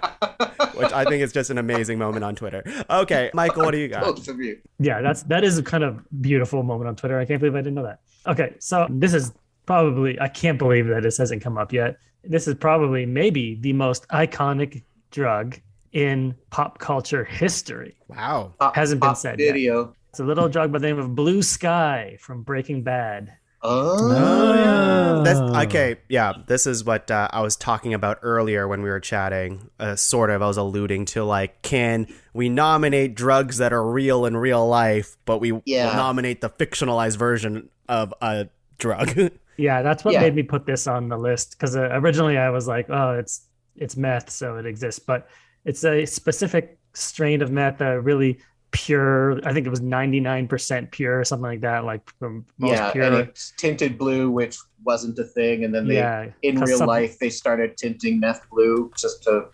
Which I think is just an amazing moment on Twitter. Okay, Michael, what do you got? Both of you. Yeah, that is a kind of beautiful moment on Twitter. I can't believe I didn't know that. Okay, so this is probably, I can't believe that this hasn't come up yet. This is probably maybe the most iconic drug in pop culture history. Wow. Hasn't been said video. yet. It's a little drug by the name of Blue Sky from Breaking Bad. Oh, yeah. Okay. Yeah, this is what I was talking about earlier when we were chatting. I was alluding to like, can we nominate drugs that are real in real life, but we will nominate the fictionalized version of a drug? Yeah, that's what made me put this on the list because originally I was like, oh, it's meth, so it exists, but it's a specific strain of meth that really pure. I think it was 99% pure or something like that, like the most pure. And it's tinted blue, which wasn't a thing, and then in real life they started tinting meth blue just to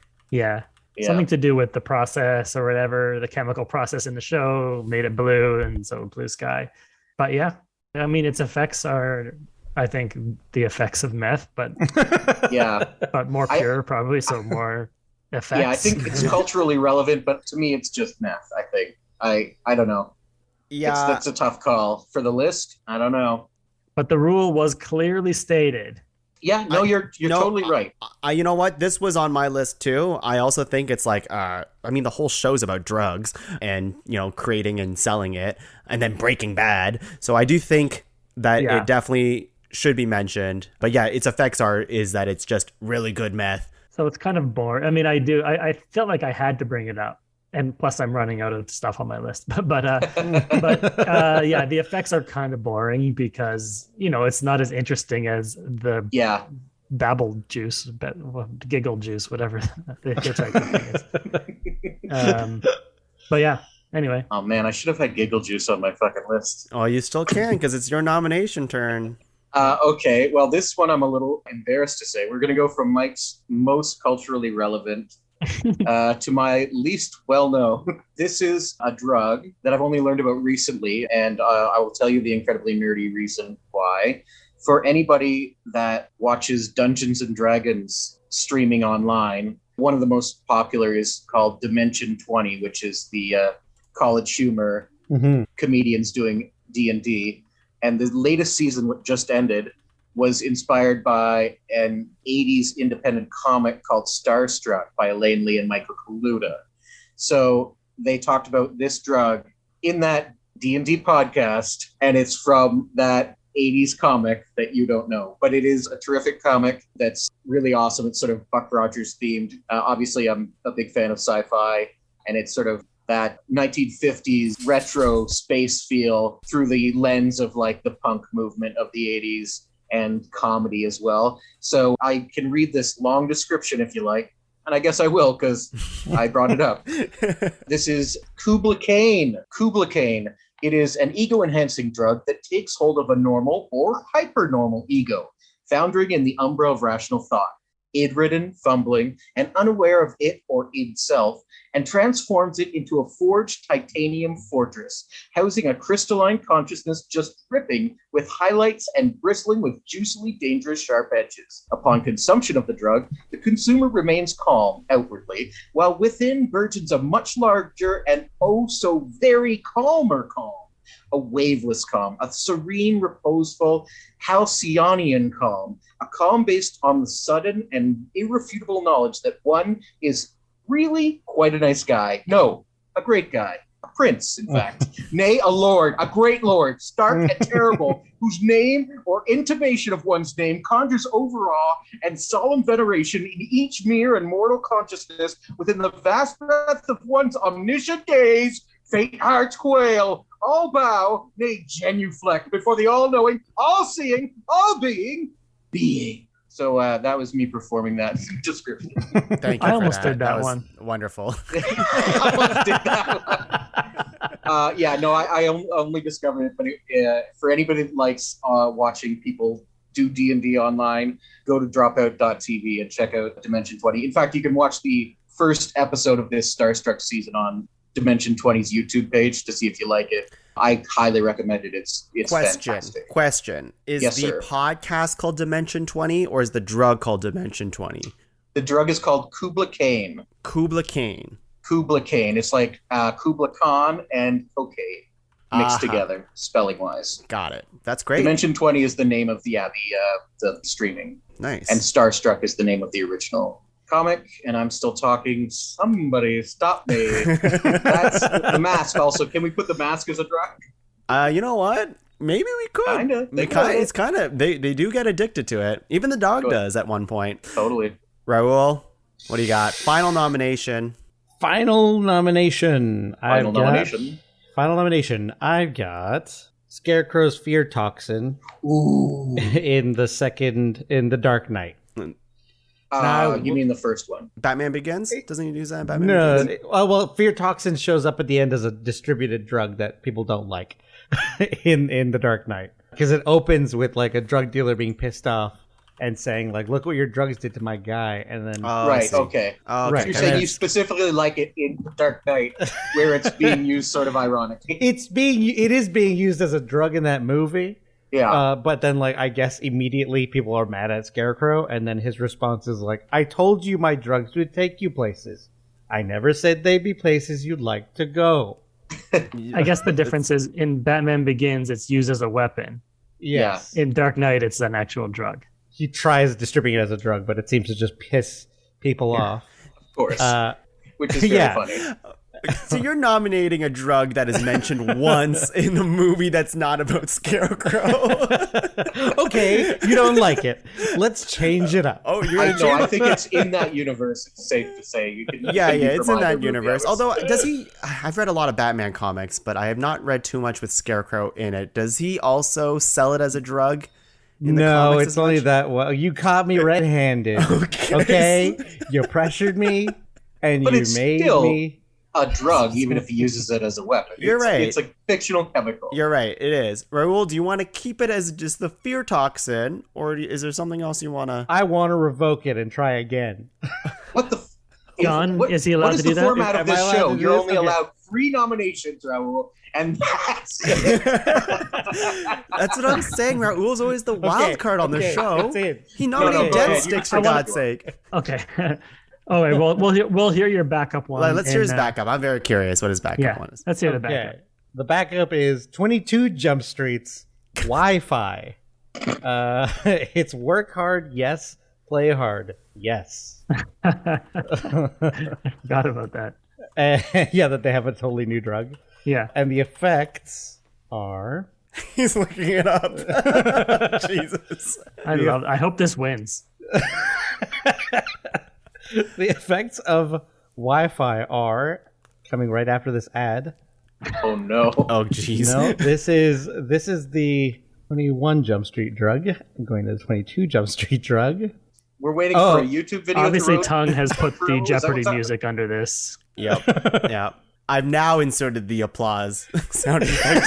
something to do with the process or whatever, the chemical process in the show made it blue, and so Blue Sky. But yeah, I mean, its effects are, I think, the effects of meth, but but more pure probably, so more effects. Yeah, I think it's culturally relevant, but to me it's just meth. I think I don't know. Yeah, that's a tough call for the list. I don't know. But the rule was clearly stated. Yeah, no, you're totally right. You know what? This was on my list too. I also think it's like, I mean, the whole show's about drugs and, creating and selling it and then Breaking Bad. So I do think that it definitely should be mentioned. But yeah, its effects is that it's just really good meth. So it's kind of boring. I mean, I felt like I had to bring it up. And plus, I'm running out of stuff on my list. But the effects are kind of boring because it's not as interesting as the babble juice, giggle juice, whatever the hitchhiker thing is. But yeah, anyway. Oh man, I should have had giggle juice on my fucking list. Oh, you still can because it's your nomination turn. Okay, well, this one I'm a little embarrassed to say. We're going to go from Mike's most culturally relevant to my least well-known. This is a drug that I've only learned about recently, and I will tell you the incredibly nerdy reason why. For anybody that watches Dungeons and Dragons streaming online, one of the most popular is called Dimension 20, which is the College Humor comedians doing D&D. And the latest season, what just ended, was inspired by an 80s independent comic called Starstruck by Elaine Lee and Michael Kaluta. So they talked about this drug in that D&D podcast, and it's from that 80s comic that you don't know. But it is a terrific comic that's really awesome. It's sort of Buck Rogers themed. Obviously, I'm a big fan of sci-fi, and it's sort of that 1950s retro space feel through the lens of like the punk movement of the 80s and comedy as well. So I can read this long description if you like, and I guess I will because I brought it up. This is Kubla-Kane. Kubla-Kane. It is an ego-enhancing drug that takes hold of a normal or hypernormal ego, foundering in the umbra of rational thought. id-ridden, fumbling, and unaware of it or itself, and transforms it into a forged titanium fortress, housing a crystalline consciousness just dripping with highlights and bristling with juicily dangerous sharp edges. Upon consumption of the drug, the consumer remains calm outwardly, while within burgeons a much larger and oh so very calmer calm. A waveless calm, a serene, reposeful, halcyonian calm, a calm based on the sudden and irrefutable knowledge that one is really quite a nice guy. No, a great guy. A prince, in fact. Nay, a lord, a great lord, stark and terrible, whose name or intimation of one's name conjures overawe and solemn veneration in each mere and mortal consciousness within the vast breadth of one's omniscient gaze. Faint hearts quail, all bow, nay, genuflect before the all-knowing, all-seeing, all-being being. So that was me performing that description. Thank you. I for almost that. did that was one. Wonderful. I almost did that one. Yeah, no, I only discovered it, but for anybody that likes watching people do D&D online, go to dropout.tv and check out Dimension 20. In fact, you can watch the first episode of this Starstruck season on Dimension 20's YouTube page to see if you like it. I highly recommend it. It's fantastic. Question. Is Yes, the sir. podcast called Dimension 20 or is the drug called Dimension 20? The drug is called Kubla Kane. Kubla Kane. Kubla Kane. It's like Kubla Khan and cocaine mixed together, spelling wise. Got it. That's great. Dimension 20 is the name of the streaming. Nice. And Starstruck is the name of the original comic, and I'm still talking. Somebody stop me. That's the mask also. Can we put the mask as a drug? You know what? Maybe we could. Kinda. It's kind of they do get addicted to it. Even the dog Good. does at one point. Totally. Raul, what do you got? Final nomination. Final nomination. Final nomination. I've got Scarecrow's fear toxin Ooh. in the Dark Knight. You mean the first one? Batman Begins? Doesn't he use that in Batman No, Begins? well, fear toxin shows up at the end as a distributed drug that people don't like in the Dark Knight, because it opens with like a drug dealer being pissed off and saying like, "Look what your drugs did to my guy," and then Oh, I Right. see. Okay. Oh, Right. okay. You're saying you specifically like it in the Dark Knight, where it's being used sort of ironically. it is being used as a drug in that movie. Yeah. But then, like, I guess immediately people are mad at Scarecrow, and then his response is like, "I told you my drugs would take you places. I never said they'd be places you'd like to go." I guess the difference is in Batman Begins, it's used as a weapon. Yes. In Dark Knight, it's an actual drug. He tries distributing it as a drug, but it seems to just piss people off. Of course. Which is very yeah. funny. So you're nominating a drug that is mentioned once in a movie that's not about Scarecrow. Okay, you don't like it. Let's change it up. Oh, you're I know. I think it's in that universe. It's safe to say. You can. Yeah, you can it's in provide that a movie universe. that was- Although, does he? I've read a lot of Batman comics, but I have not read too much with Scarecrow in it. Does he also sell it as a drug? In the No, comics it's as only much? that. Well, you caught me red-handed. Okay, you pressured me, and But you it's made still- me. a drug, even if he uses it as a weapon. You're right. It's a fictional chemical. You're right. It is. Raul, do you want to keep it as just the fear toxin, or is there something else you want to? I want to revoke it and try again. What the? John, is he allowed what is to do the that? format of Am I this allowed show? to do You're this? only Okay. allowed 3 nominations, Raul, and that's That's what I'm saying. Raul's always the wild card on the okay, show. that's it. He nominated go Dead ahead. Sticks I for wanna- God's sake. Okay. All right. Well, we'll hear your backup one. Let's hear his and, backup. I'm very curious what his backup Yeah, one is. let's hear the backup. Okay. The backup is 22 Jump Streets Wi-Fi. It's work hard, yes. Play hard, yes. Forgot about that. Yeah, that they have a totally new drug. Yeah. And the effects are... He's looking it up. Jesus. I hope this wins. The effects of Wi-Fi are coming right after this ad. oh no. Oh, jeez. No, this is the 21 Jump Street drug. I'm going to the 22 Jump Street drug. We're waiting Oh, for a YouTube video. Obviously, to Tongue has put the Is that Jeopardy what's up? music under this. Yep. Yeah. I've now inserted the applause sound effect.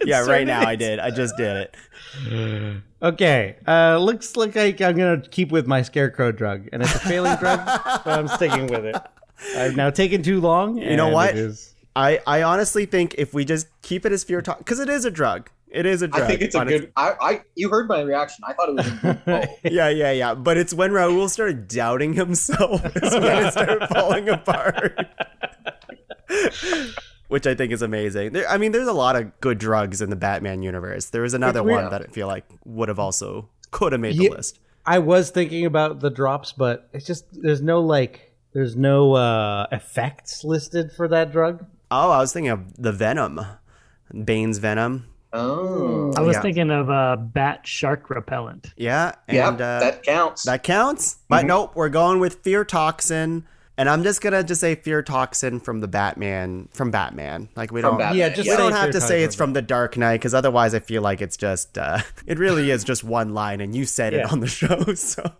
Yeah, right now I did. I just did it. Okay, looks like I'm gonna keep with my scarecrow drug, and it's a failing drug, but I'm sticking with it. I've now taken too long. You know what? It is... I honestly think if we just keep it as fear talk, because it is a drug. It is a drug. I think it's a good. You heard my reaction. I thought it was a good call. Yeah. But it's when Raul started doubting himself is when it started falling apart. Which I think is amazing. There's a lot of good drugs in the Batman universe. There was another one that I feel like could have made the list. I was thinking about the drops, but it's just there's no effects listed for that drug. Oh, I was thinking of the Venom, Bane's Venom. Oh, I was thinking of bat shark repellent. Yeah, and that counts. That counts. But nope, we're going with fear toxin. And I'm just gonna say fear toxin from Batman. Like we don't, we don't have to say it's from the Dark Knight, because otherwise I feel like it's just, it really is just one line, and you said it on the show. So,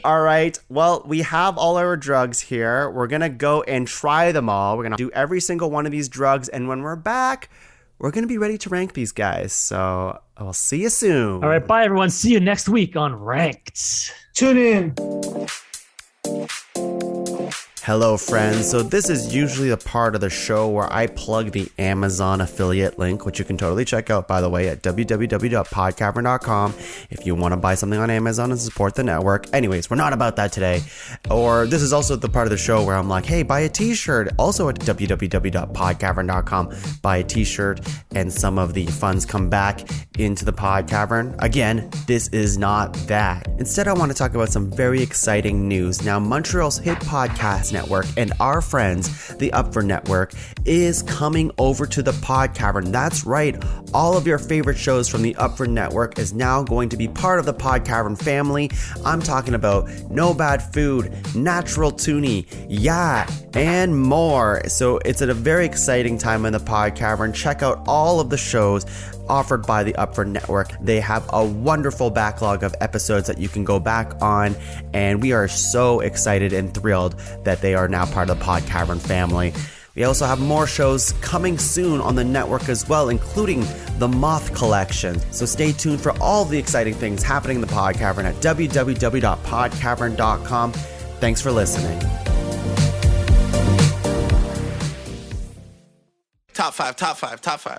all right. Well, we have all our drugs here. We're gonna go and try them all. We're gonna do every single one of these drugs, and when we're back, we're gonna be ready to rank these guys. So I'll see you soon. All right, bye everyone. See you next week on Ranked. Tune in. Hello, friends. So this is usually the part of the show where I plug the Amazon affiliate link, which you can totally check out, by the way, at www.podcavern.com if you want to buy something on Amazon and support the network. Anyways, we're not about that today. Or this is also the part of the show where I'm like, hey, buy a t-shirt. Also at www.podcavern.com, buy a t-shirt, and some of the funds come back into the PodCavern. Again, this is not that. Instead, I want to talk about some very exciting news. Now, Montreal's hit podcast network and our friends, the Upfront Network, is coming over to the PodCavern. That's right. All of your favorite shows from the Upfront Network is now going to be part of the PodCavern family. I'm talking about No Bad Food, Natural Toonie, Yeah, and more. So it's at a very exciting time in the PodCavern. Check out all of the shows offered by the Upfront Network. They have a wonderful backlog of episodes that you can go back on, and we are so excited and thrilled that they are now part of the PodCavern family. We also have more shows coming soon on the network as well, including the Moth Collection. So stay tuned for all the exciting things happening in the PodCavern at www.podcavern.com. Thanks for listening. Top five.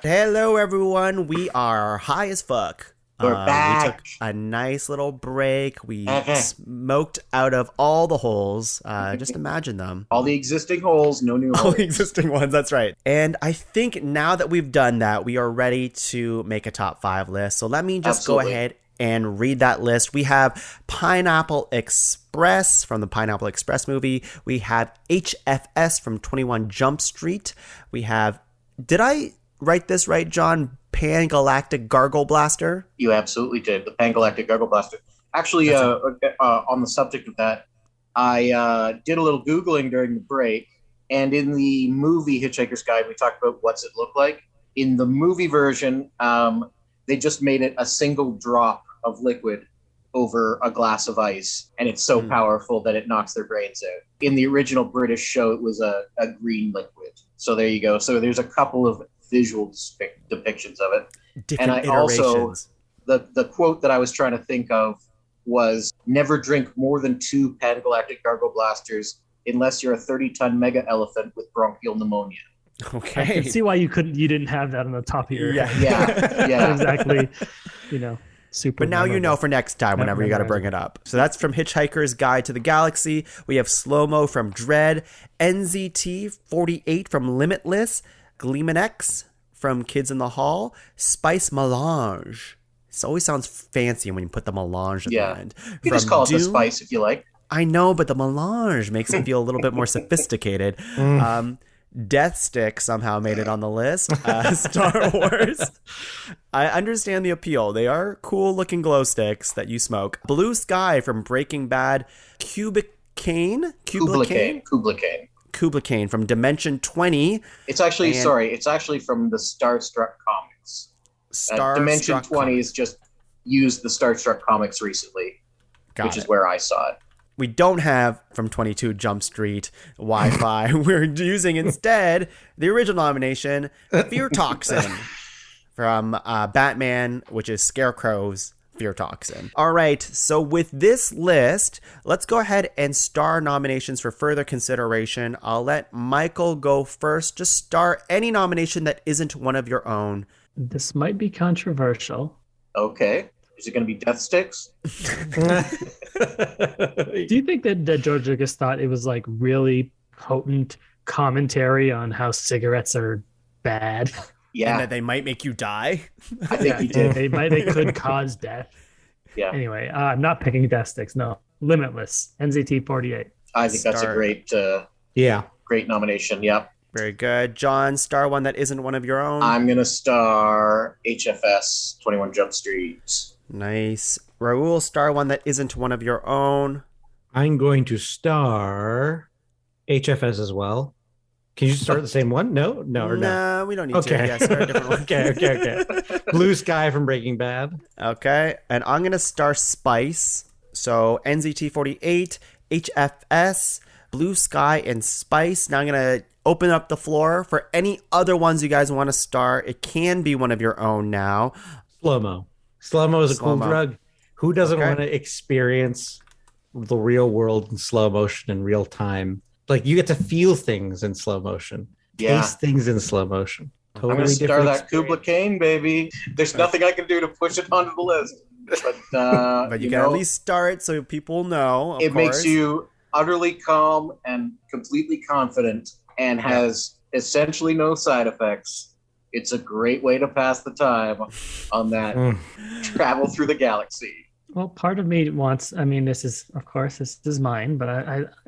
Hello, everyone. We are high as fuck. We're back. We took a nice little break. We smoked out of all the holes. Just imagine them. All the existing holes, no new holes. All the existing ones, that's right. And I think now that we've done that, we are ready to make a top 5 list. So let me just go ahead and read that list. We have Pineapple Express from the Pineapple Express movie. We have HFS from 21 Jump Street. We have, did I write this right, John? Pan-Galactic Gargle Blaster? You absolutely did. The Pan-Galactic Gargle Blaster. Actually, on the subject of that, I did a little Googling during the break, and in the movie Hitchhiker's Guide, we talked about what's it look like. In the movie version, they just made it a single drop of liquid over a glass of ice, and it's so powerful that it knocks their brains out. In the original British show, it was a green liquid. So there you go. So there's a couple of visual depictions of it. Different and I iterations. Also, the quote that I was trying to think of was, never drink more than 2 Pan-Galactic Gargle Blasters unless you're a 30-ton mega elephant with bronchial pneumonia. Okay. I can see why you didn't have that on the top of your head. Yeah. Exactly. Super. But now you know for next time whenever you got to bring it up. So that's from Hitchhiker's Guide to the Galaxy. We have Slow Mo from Dread, NZT48 from Limitless, Gleeman X from Kids in the Hall, Spice Melange. It always sounds fancy when you put the melange at the end. You can just call it the spice if you like. I know, but the melange makes it feel a little bit more sophisticated. Death Stick somehow made it on the list. Star Wars. I understand the appeal. They are cool looking glow sticks that you smoke. Blue Sky from Breaking Bad. Kubla Kane from Dimension 20. It's actually, it's actually from the Starstruck comics. Dimension 20 has just used the Starstruck comics recently, which is where I saw it. we don't have from 22 Jump Street Wi-Fi. We're using instead the original nomination, Fear Toxin, from Batman, which is Scarecrow's Fear Toxin. All right, so with this list, let's go ahead and star nominations for further consideration. I'll let Michael go first. Just star any nomination that isn't one of your own. This might be controversial. Okay. Is it going to be Death Sticks? Do you think that George Lucas thought it was like really potent commentary on how cigarettes are bad? Yeah. And that they might make you die? I think he did. They could cause death. Yeah. Anyway, I'm not picking Death Sticks. No. Limitless. NZT 48. I think that's a great great nomination. Yep. Very good. John, star one that isn't one of your own. I'm going to star HFS 21 Jump Street. Nice. Raul, star one that isn't one of your own. I'm going to star HFS as well. Can you start the same one? No, or no? No, we don't need to. Okay. Yeah, start a different one. Okay. Blue Sky from Breaking Bad. Okay. And I'm going to star Spice. So NZT 48, HFS, Blue Sky, and Spice. Now I'm going to open up the floor for any other ones you guys want to star. It can be one of your own now. Slow-mo. Slow-mo is a cool drug. Who doesn't want to experience the real world in slow motion in real time? Like, you get to feel things in slow motion, taste things in slow motion. Totally I'm going to star that experience. Kubla Kane, baby. There's nothing I can do to push it onto the list. But you can at least start so people know. It makes you utterly calm and completely confident and has essentially no side effects. It's a great way to pass the time on that travel through the galaxy. Well, part of me wants, this is mine, but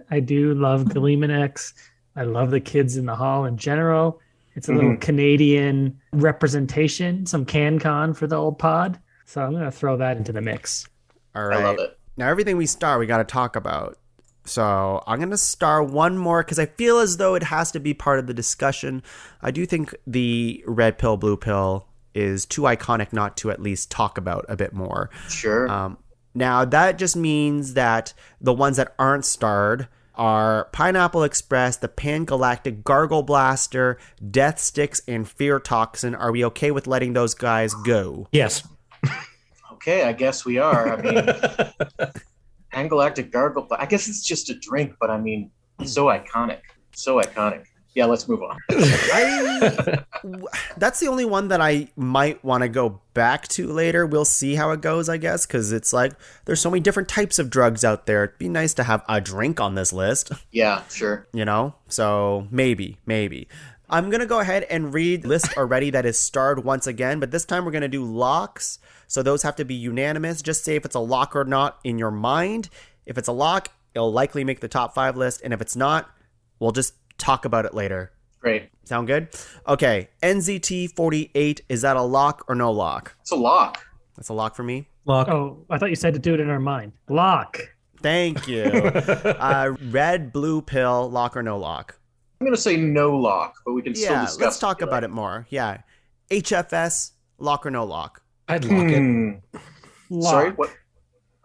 I do love Gleeman-X. I love the kids in the hall in general. It's a little Canadian representation, some CanCon for the old pod. So I'm going to throw that into the mix. All right. I love it. Now, everything we star, we got to talk about. So I'm going to star one more because I feel as though it has to be part of the discussion. I do think the red pill, blue pill is too iconic not to at least talk about a bit more. Sure. Now, that just means that the ones that aren't starred are Pineapple Express, the Pan-Galactic Gargle Blaster, Death Sticks, and Fear Toxin. Are we okay with letting those guys go? Yes. Okay, I guess we are. Pan-Galactic Gargle, I guess it's just a drink, but so iconic. So iconic. Yeah, let's move on. That's the only one that I might want to go back to later. We'll see how it goes, I guess, because it's like there's so many different types of drugs out there. It'd be nice to have a drink on this list. Yeah, sure. So maybe. I'm going to go ahead and read the list already that is starred once again, but this time we're going to do locks. So those have to be unanimous. Just say if it's a lock or not in your mind. If it's a lock, it'll likely make the top 5 list. And if it's not, we'll just talk about it later. Great. Sound good? Okay. NZT 48, is that a lock or no lock? It's a lock. That's a lock for me. Lock. Oh, I thought you said to do it in our mind. Lock. Thank you. Red, blue pill, lock or no lock? I'm going to say no lock, but we can still discuss. Let's talk about it more. Yeah. HFS, lock or no lock? I'd lock it. Lock. Sorry, what?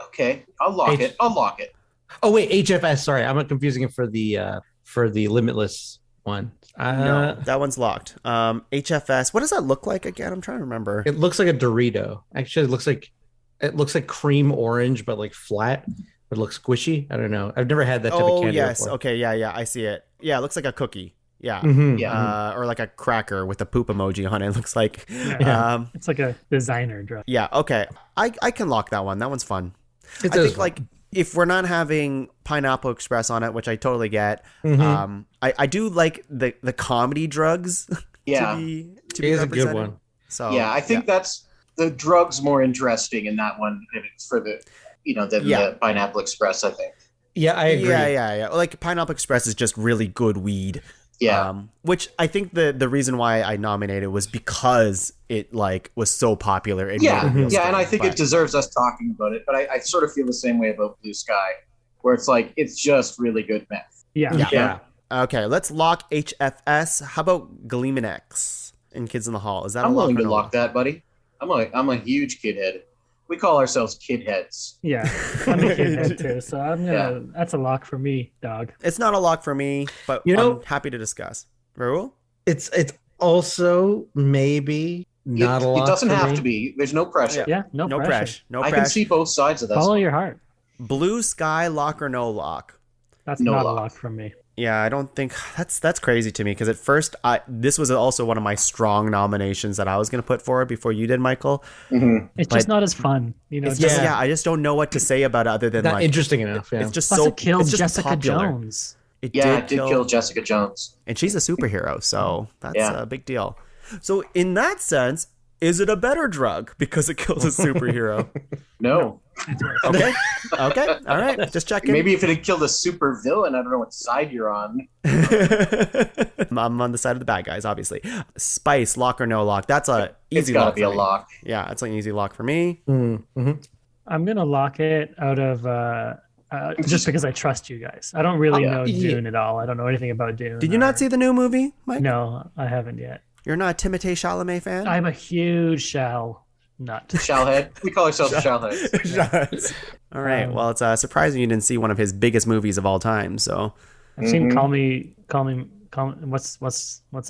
Okay, I'll lock it. Oh wait, HFS. Sorry, I'm confusing it for the Limitless one. No, that one's locked. HFS. What does that look like again? I'm trying to remember. It looks like a Dorito. Actually, it looks like cream orange, but like flat. But it looks squishy. I don't know. I've never had that type of candy before. Okay, yeah, I see it. Yeah, it looks like a cookie. Yeah. Yeah. Or like a cracker with a poop emoji on it. It looks like. Yeah. It's like a designer drug. Yeah. Okay. I can lock that one. That one's fun. I think like if we're not having Pineapple Express on it, which I totally get, I do like the comedy drugs. Yeah. to be it is a good represented. one. So yeah, I think that's the drugs more interesting in that one for the than the Pineapple Express. I think. Yeah, I agree. Yeah. Like Pineapple Express is just really good weed. Yeah. Which I think the reason why I nominated was because it like was so popular. And I think it deserves us talking about it. But I sort of feel the same way about Blue Sky, where it's like it's just really good meth. Yeah. Okay, let's lock HFS. How about Gleeman-X in Kids in the Hall? Is that I'm a lock? willing or to no lock that, buddy. I'm a huge kid head. We call ourselves kid heads. Yeah, I'm a kid head too, so I'm gonna. That's a lock for me, dog. It's not a lock for me, but I'm happy to discuss. Raul? It's also maybe not a lock. It doesn't for have me. to be. There's no pressure. Yeah, no pressure. No I pressure. can see both sides of that. Follow your heart. Blue sky, lock or no lock? That's No not lock. a lock from me. Yeah, I don't think that's crazy to me because at first this was also one of my strong nominations that I was going to put forward before you did, Michael. It's just not as fun, you know. It's just I just don't know what to say about it other than Not like interesting enough. Yeah. it's just Plus, so it killed it's just Jessica popular. Jones. It It did kill Jessica Jones. and she's a superhero, so that's a big deal. So in that sense, is it a better drug because it kills a superhero? No. Okay, all right, just checking. Maybe if it had killed a super villain, I don't know what side you're on. I'm on the side of the bad guys, obviously. Spice, lock or no lock? That's a It's easy got to lock. be for a me. lock. Yeah, that's an easy lock for me. I'm gonna lock it out of just because I trust you guys. I don't really know Dune at all. I don't know anything about Dune. Did you not see the new movie, Mike? No, I haven't yet. You're not a Timothée Chalamet fan? I'm a huge shell nut. Shellhead. We call ourselves shellheads. All right. Well, it's surprising you didn't see one of his biggest movies of all time. So I've seen Call Me. What's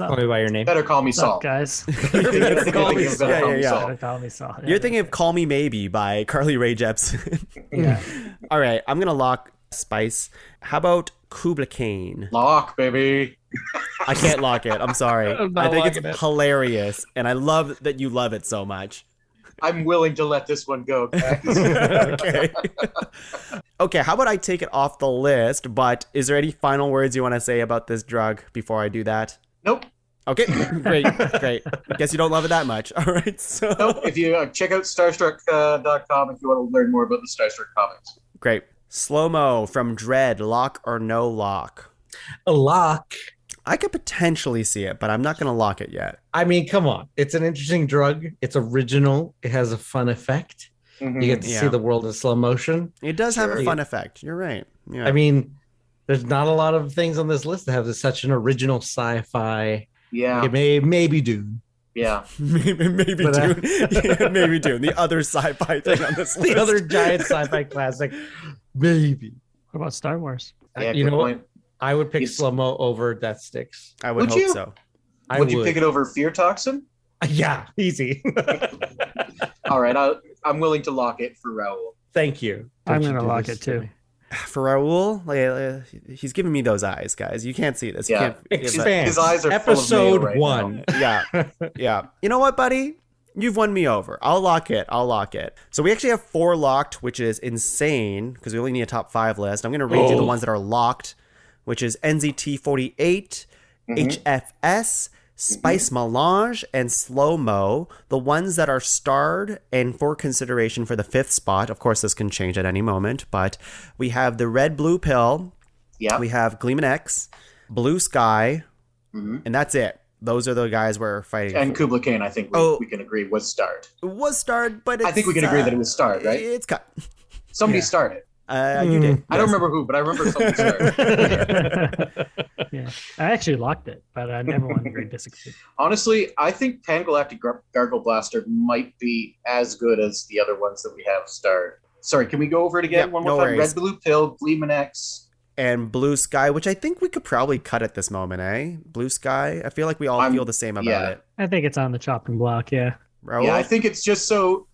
up? Call me by your name. Better call me What's up, Saul. guys? Call me Saul. Better Call Me Saul. you're thinking of "Call Me Maybe" by Carly Rae Jepsen. Yeah. All right. I'm gonna lock Spice. How about Kubla Kane? Lock, baby. I can't lock it. I'm sorry. I'm not I think it's locking it. hilarious, and I love that you love it so much. I'm willing to let this one go, guys. Okay. Okay, how about I take it off the list, but is there any final words you want to say about this drug before I do that? Nope. Okay, great. Guess you don't love it that much. All right, so... Nope. If you check out starstruck.com if you want to learn more about the Starstruck comics. Great. Slow-mo from Dread, lock or no lock? A lock. I could potentially see it, but I'm not going to lock it yet. I mean, come on. It's an interesting drug. It's original. It has a fun effect. You get to see the world in slow motion. It does have a fun effect. You're right. Yeah. I mean, there's not a lot of things on this list that have such an original sci-fi. Yeah. Maybe Dune. Yeah. maybe But, Dune. Yeah, maybe Dune. The other sci-fi thing on this list. The other giant sci-fi classic. Maybe. What about Star Wars? Yeah, You good know point. what? I would pick slow-mo over Death Sticks. I would Would hope you? so. Would you pick it over Fear Toxin? Yeah, easy. All right. I'm willing to lock it for Raul. Thank you. I'm Don't you gonna do lock this it to too. me. For Raul, he's giving me those eyes, guys. You can't see this. You Yeah. can't, Expand. His eyes are Episode full of mayo right 1. yeah. You know what, buddy? You've won me over. I'll lock it. So we actually have 4 locked, which is insane because we only need a top 5 list. I'm going to read you the ones that are locked, which is NZT 48, HFS, Spice Melange, and Slow Mo. The ones that are starred and for consideration for the 5th spot. Of course, this can change at any moment, but we have the Red Blue Pill. Yeah. We have Gleeman X, Blue Sky, and that's it. Those are the guys we're fighting And for. Kubla Kane, I think we can agree, was starred. It was starred, but it's, I think we can agree that it was starred, right? It's cut. Somebody starred it. You did. I don't remember who, but I remember somebody starred it. Yeah, I actually locked it, but everyone agreed disagreed. Honestly, I think Pangalactic Gargle Blaster might be as good as the other ones that we have starred. Sorry, can we go over it again Yeah, one more no time? worries. Red Blue Pill, Gleeman X. And Blue Sky, which I think we could probably cut at this moment, eh? Blue Sky. I feel like we all feel the same about it. I think it's on the chopping block. Yeah. Raul? Yeah, I think it's just so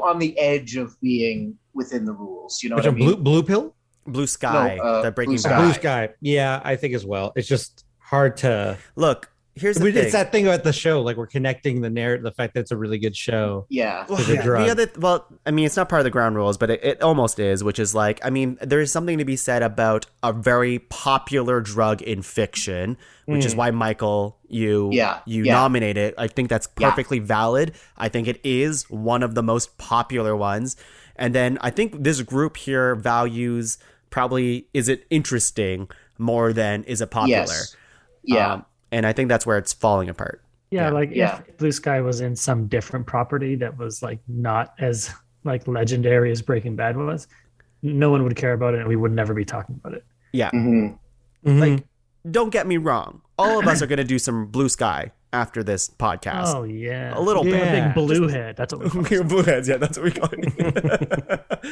on the edge of being within the rules. You know Which what I mean? blue pill? Blue Sky, the Breaking Blue Sky. Bad. Blue Sky. Yeah, I think as well. It's just hard to. Look, here's the thing. It's that thing about the show. Like we're connecting the narrative, the fact that it's a really good show. Yeah. Well, to the drug. I mean, it's not part of the ground rules, but it almost is, which is like, I mean, there is something to be said about a very popular drug in fiction, which is why, Michael, you nominate it. I think that's perfectly valid. I think it is one of the most popular ones. And then I think this group here values probably, is it interesting more than is it popular? Yes. Yeah. And I think that's where it's falling apart. Yeah, if Blue Sky was in some different property that was like not as like legendary as Breaking Bad was, no one would care about it and we would never be talking about it. Yeah. Mhm. Like don't get me wrong. All of us are going to do some blue sky after this podcast. Oh yeah, A little bit. A big blue head. That's what we call it. Blue heads, yeah, that's what we call it.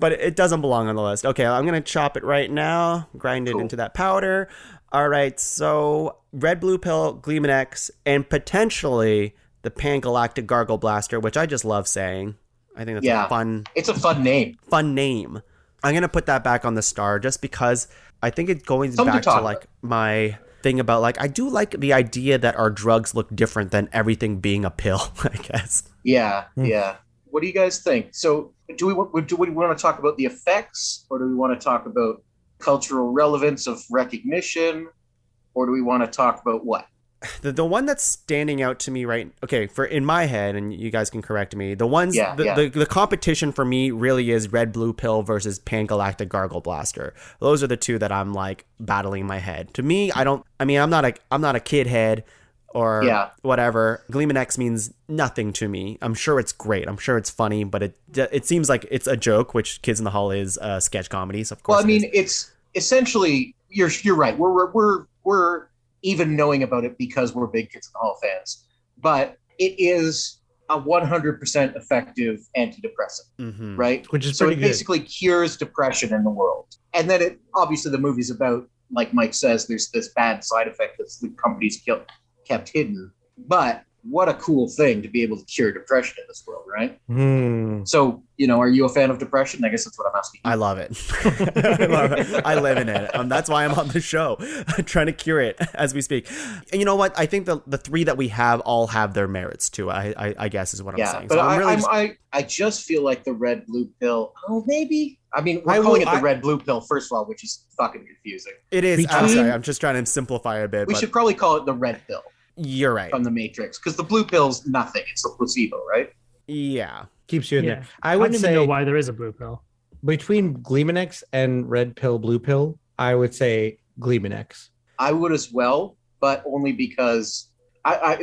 But it doesn't belong on the list. Okay, I'm going to chop it right now, grind it into that powder. All right, so Red Blue Pill, Gleeman X, and potentially the Pan-Galactic Gargle Blaster, which I just love saying. I think that's a fun... It's a fun name. Fun name. I'm going to put that back on the star just because I think it goes back to like my thing about like, I do like the idea that our drugs look different than everything being a pill, I guess. Yeah, yeah. What do you guys think? So do we want to talk about the effects, or do we want to talk about cultural relevance of recognition, or do we want to talk about what? The one that's standing out to me for in my head, and you guys can correct me, the competition for me really is Red Blue Pill versus Pan-Galactic Gargle Blaster. Those are the two that I'm like battling in my head. To me, I'm not a kid head or whatever. Gleeman X means nothing to me. I'm sure it's great. I'm sure it's funny, but it seems like it's a joke, which Kids in the Hall is sketch comedies, of course. Well, I mean, it's essentially you're right. We're even knowing about it because we're big Kids in the Hall fans, but it is a 100% effective antidepressant, right? Which is so pretty it basically cures depression in the world. And then obviously the movie's about, like Mike says, there's this bad side effect that the companies kept hidden. But what a cool thing to be able to cure depression in this world, right? So, are you a fan of depression? I guess that's what I'm asking. I love it. I love it. I live in it. That's why I'm on the show, trying to cure it as we speak. And you know what? I think the three that we have all have their merits too. I guess is what I'm saying. But so I just feel like the Red Blue Pill. Oh, maybe. I mean, we're calling it the Red Blue Pill first of all, which is fucking confusing. It is. I'm sorry. I'm just trying to simplify a bit. We should probably call it the Red Pill. You're right. From the Matrix, because the blue pill's nothing. It's a placebo, right? Yeah. Keeps you in there. I don't even know why there is a blue pill. Between Gleeman X and Red Pill, Blue Pill, I would say Gleeman X. I would as well, but only because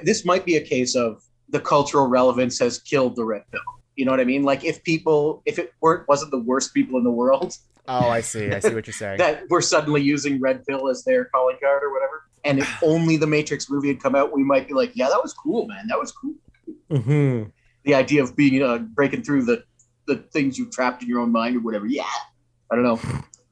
this might be a case of the cultural relevance has killed the Red Pill. You know what I mean? Like if it wasn't the worst people in the world. Oh, I see what you're saying. That we're suddenly using Red Pill as their calling card or whatever. And if only the Matrix movie had come out, we might be like, yeah, that was cool, man. That was cool. Mm-hmm. The idea of being breaking through the things you trapped in your own mind or whatever. Yeah. I don't know.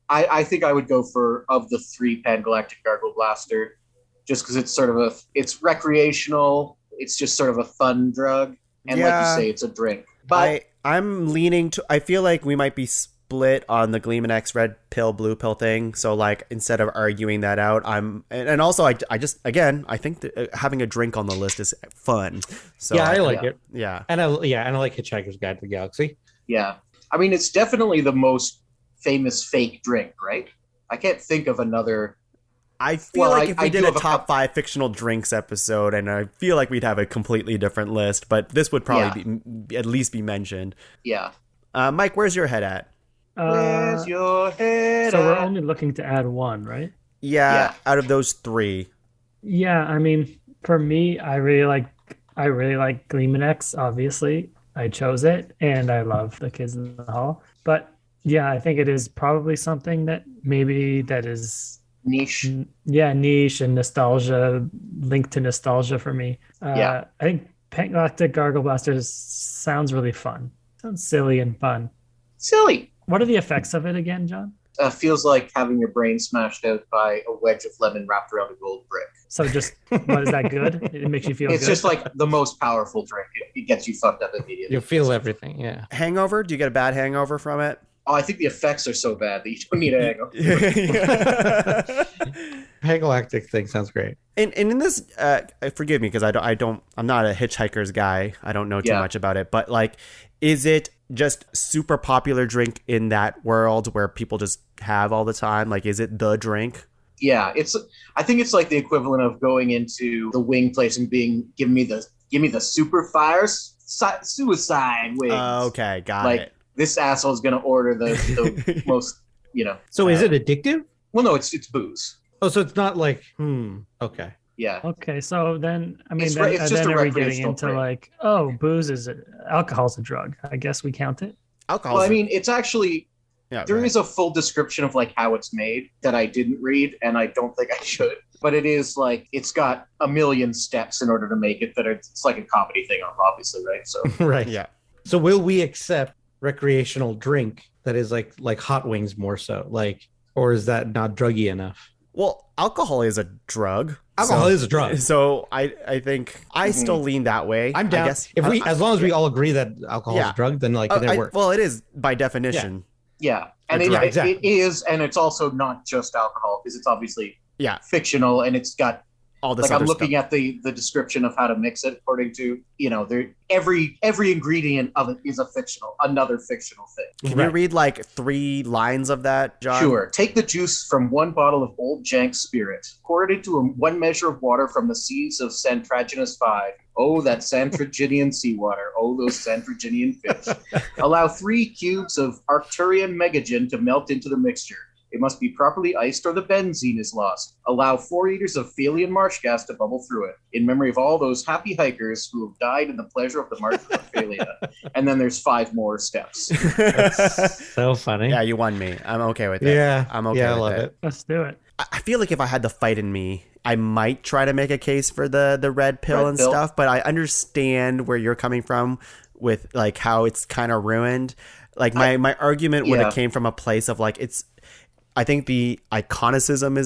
I think I would go for, of the three, Pan-Galactic Gargle Blaster, just because it's sort of it's recreational. It's just sort of a fun drug. And like you say, it's a drink. But I'm leaning to, I feel like we might be split on the Gleeman X Red Pill Blue Pill thing, so like instead of arguing that out, and also I think that having a drink on the list is fun. So I like it. And I like Hitchhiker's Guide to the Galaxy. Yeah, I mean it's definitely the most famous fake drink, right? I can't think of another. I feel like if we did a top 5 fictional drinks episode, and I feel like we'd have a completely different list, but this would probably be at least be mentioned. Yeah. Mike, where's your head at? Where's your head? So we're only looking to add one, right? Yeah, out of those three. Yeah, I mean, for me, I really like Gleeman X. Obviously, I chose it, and I love the Kids in the Hall. But yeah, I think it is probably something that is niche. Niche and nostalgia, linked to nostalgia for me. I think Pan-Galactic Gargle Blaster sounds really fun. Sounds silly and fun. Silly. What are the effects of it again, John? Feels like having your brain smashed out by a wedge of lemon wrapped around a gold brick. So just, what is that good? It makes you feel It's good? just like the most powerful drink. It gets you fucked up immediately. You feel everything, yeah. Hangover? Do you get a bad hangover from it? Oh, I think the effects are so bad that you don't need a hangover. Pan-Galactic thing sounds great. And in this, forgive me because I'm not a Hitchhiker's guy. I don't know too much about it. But like, is it just super popular drink in that world where people just have all the time? Like, is it the drink? Yeah, I think it's like the equivalent of going into the wing place and give me the super fire suicide wings. Okay, got it. This asshole's gonna order the most, So is it addictive? Well, no, it's booze. Oh, so it's not like, okay. Yeah. Okay, so then, I mean, It's then just a are we getting recreational into drink. like, alcohol's a drug. I guess we count it. Alcohol. Well, I mean, it's actually Yeah, There is a full description of like how it's made that I didn't read, and I don't think I should. But it is like it's got a million steps in order to make it. That it's like a comedy thing, obviously, right? So Right. Yeah. So will we accept recreational drink that is like hot wings more so? Like, or is that not druggy enough? Well, alcohol is a drug. Alcohol is a drug. So I think I still lean that way. I'm down. I guess As long as we all agree that alcohol is a drug, then like it works. Well, it is by definition. yeah, and Exactly. it is, and it's also not just alcohol because it's obviously fictional, and it's got All this like I'm other looking stuff. at the description of how to mix it according to every ingredient of it is another fictional thing. Can you read like 3 lines of that, John? Sure. Take the juice from 1 bottle of Old Jank spirit, pour it into 1 measure of water from the seas of Santraginus 5. Oh, that Santraginian seawater. Oh, those Santraginian fish. Allow 3 cubes of Arcturian megagen to melt into the mixture. It must be properly iced or the benzene is lost. Allow 4 liters of Phalian marsh gas to bubble through it, in memory of all those happy hikers who have died in the pleasure of the march of Phalia. And then there's 5 more steps. So funny. Yeah, you won me. I'm okay with it. Yeah. I'm okay Yeah, I with love it. it. Let's do it. I feel like if I had the fight in me, I might try to make a case for the red pill Red and pill. stuff, but I understand where you're coming from with like how it's kind of ruined. Like my argument would have came from a place of like I think the iconicism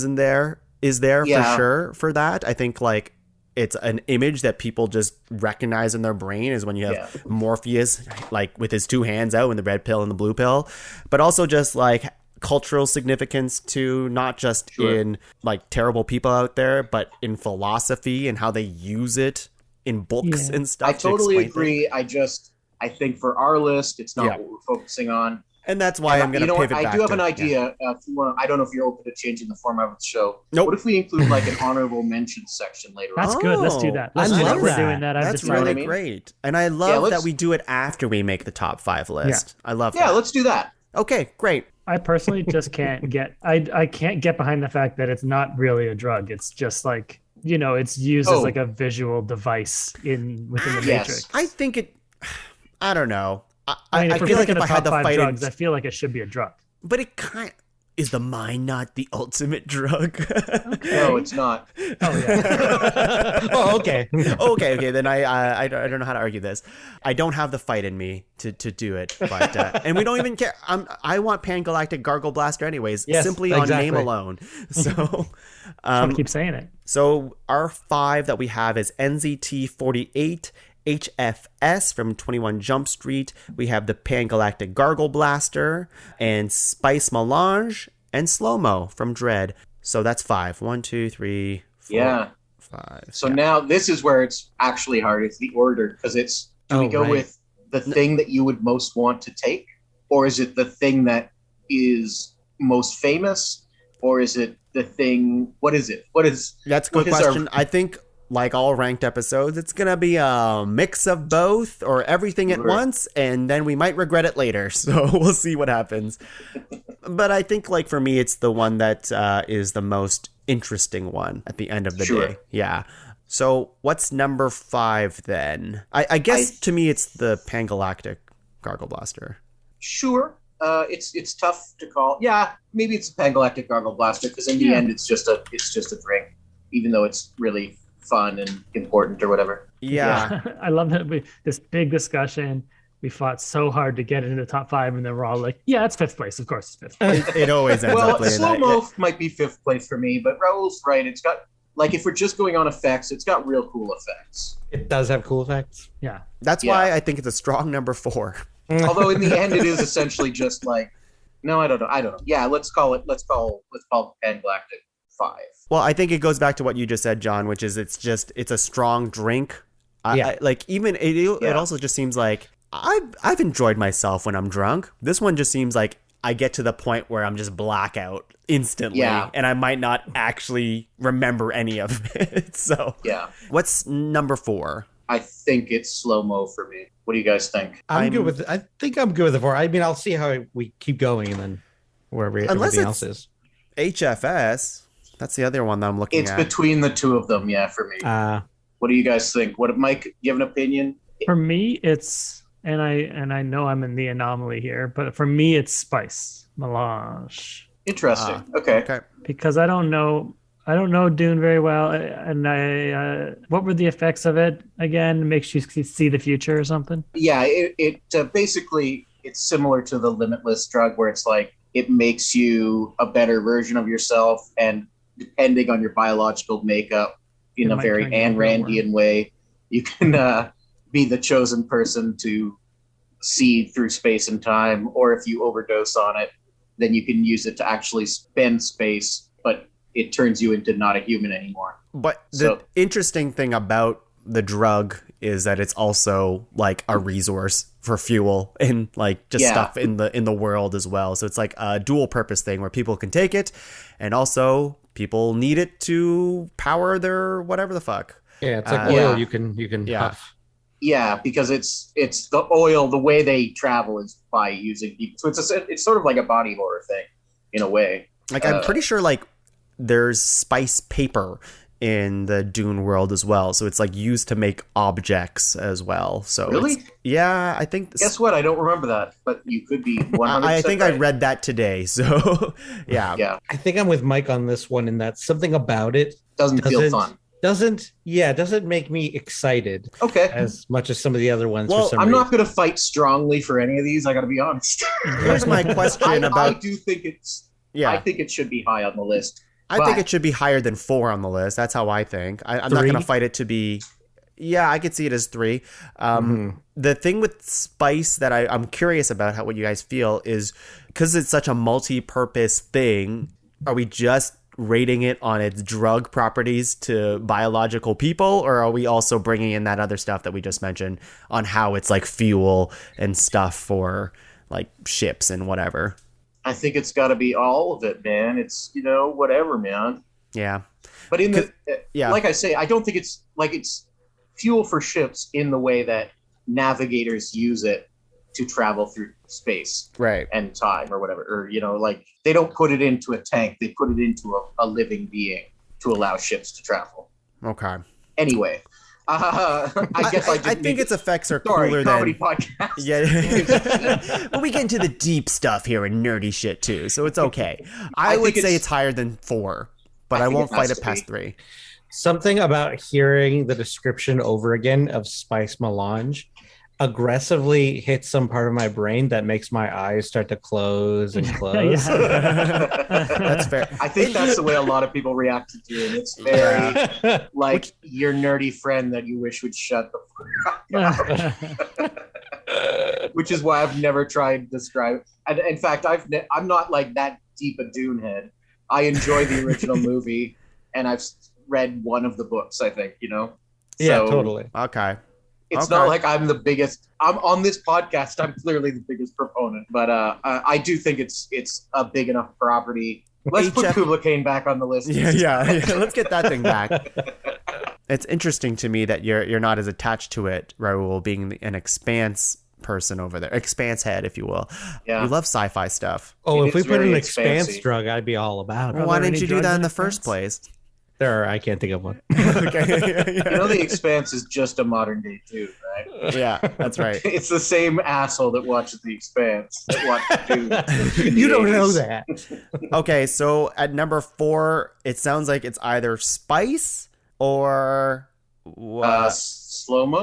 is there for sure for that. I think like it's an image that people just recognize in their brain is when you have Morpheus like with his 2 hands out and the red pill and the blue pill, but also just like cultural significance to not just in like terrible people out there, but in philosophy and how they use it in books and stuff. I totally explain agree. things. I think for our list, it's not what we're focusing on. And that's why I'm going to pivot back. I do have an to- idea. If you want, I don't know if you're open to changing the format of the show. Nope. What if we include like an honorable mention section later That's on? good. Let's do that. I Let's do love that. We're that. doing that. I've That's decided. really what I mean? great. And I love let's- that we do it after we make the top 5 list. I love that. Yeah, let's do that. Okay, great. I personally just can't get. I can't get behind the fact that it's not really a drug. It's just like it's used as like a visual device within the Matrix. I think I don't know. I mean, I if we're feel like picking if a I had top the 5 fight, drugs, I feel like it should be a drug. but it kind is the mind not the ultimate drug? No, it's not. Oh yeah. Oh, okay. okay. Then I don't know how to argue this. I don't have the fight in me to do it, but and we don't even care. I want Pan-Galactic Gargle Blaster anyways, Yes, simply on exactly. name alone. So, I keep saying it. so our 5 that we have is NZT 48. HFS from 21 Jump Street. We have the Pan-Galactic Gargle Blaster and Spice Melange and Slow-Mo from Dread. So that's 5. 1, 2, 3, 4, Yeah. 5. So now this is where it's actually hard. It's the order because it's do we go right. with the thing that you would most want to take, or is it the thing that is most famous, or is it the thing? What is it? That's a what good is our- question. I think, like all ranked episodes, it's going to be a mix of both or everything at Right. once, and then we might regret it later. So we'll see what happens. But I think, like, for me, it's the one that is the most interesting one at the end of the Sure. day. Yeah. So what's number 5 then? I guess to me, it's the Pan-Galactic Gargle Blaster. Sure. It's tough to call. Yeah, maybe it's a Pan-Galactic Gargle Blaster because in the end it's just a drink, even though it's really fun and important or whatever. Yeah. I love that this big discussion. We fought so hard to get into the top 5, and then we're all like, "Yeah, it's 5th place. Of course, it's 5th place." It always ends Well, up being that. Slow-Mo might be 5th place for me, but Raul's right. It's got like if we're just going on effects, it's got real cool effects. It does have cool effects. Yeah, That's Yeah. why I think it's a strong number 4. Although in the end, it is essentially just like, no, I don't know. Yeah, let's call it Pan-Galactic 5. Well, I think it goes back to what you just said, John, which is it's a strong drink. Yeah. It also just seems like I've enjoyed myself when I'm drunk. This one just seems like I get to the point where I'm just blackout instantly, Yeah. and I might not actually remember any of it. So, Yeah, what's number 4? I think it's Slow-Mo for me. What do you guys think? I think I'm good with the 4. I mean, I'll see how we keep going and then wherever Unless everything else it's- is. HFS. That's the other one that I'm looking It's at. between the two of them, yeah, for me. What do you guys think? Mike, do you have an opinion? for me, it's and I know I'm in the anomaly here, but for me, it's Spice. melange. Interesting. Okay. Okay. Because I don't know Dune very well, and I what were the effects of it again? Makes you see the future or something? Yeah, it basically it's similar to the Limitless drug, where it's like it makes you a better version of yourself, and depending on your biological makeup, in It a might very turn you into Ayn a Randian way, you can be the chosen person to see through space and time, or if you overdose on it, then you can use it to actually spend space, but it turns you into not a human anymore. But the interesting thing about the drug is that it's also like a resource for fuel and like just stuff in the world as well. So it's like a dual purpose thing where people can take it, and also people need it to power their whatever the fuck. Yeah, it's like oil you can puff. Yeah, because it's the oil. The way they travel is by using people. So it's sort of like a body horror thing in a way. Like I'm pretty sure like there's spice paper in the Dune world as well, so it's like used to make objects as well. So really, yeah, I think. Guess what? I don't remember that, but you could be 100%. I think right. I read that today. So yeah. I think I'm with Mike on this one, in that something about it doesn't feel fun. Doesn't make me excited. Okay. As much as some of the other ones. Well, for some I'm reason. not going to fight strongly for any of these. I got to be honest. Here's my question about. I do think it's. Yeah. I think it should be high on the list. I think it should be higher than 4 on the list. That's how I think. I'm not going to fight it to be. Yeah, I could see it as 3. The thing with spice that I'm curious about what you guys feel is because it's such a multi-purpose thing. Are we just rating it on its drug properties to biological people, or are we also bringing in that other stuff that we just mentioned on how it's like fuel and stuff for like ships and whatever? I think it's got to be all of it, man. It's, whatever, man. Yeah. But like I say, I don't think it's like it's fuel for ships in the way that navigators use it to travel through space, right, and time or whatever. Or, like they don't put it into a tank. They put it into a living being to allow ships to travel. Okay. Anyway. I think its effects are cooler comedy than podcast. Yeah, but we get into the deep stuff here and nerdy shit too, so it's okay. I would say it's higher than 4, but I won't fight it past 3. Something about hearing the description over again of spice melange aggressively hits some part of my brain that makes my eyes start to close and close. That's fair. I think that's the way a lot of people reacted to it. It's very like your nerdy friend that you wish would shut the fuck up. Which is why I've never tried to describe. And in fact, I'm not like that deep a Dune head. I enjoy the original movie, and I've read one of the books, I think, Yeah, so, totally. Okay. It's not like I'm the biggest. I'm on this podcast. I'm clearly the biggest proponent, but I do think it's a big enough property. Let's put Kubla Kane back on the list. Yeah. Let's get that thing back. It's interesting to me that you're not as attached to it, Raul, being an Expanse person over there, Expanse head, if you will. Yeah, you love sci-fi stuff. Oh, if we put an Expanse drug, I'd be all about it. Well, why didn't you do that in the first place? I can't think of one. Okay. The Expanse is just a modern day Dune, right? Yeah, that's right. It's the same asshole that watches the Expanse that watched Dune. You don't know that. Okay, so at number 4, it sounds like it's either spice or slow-mo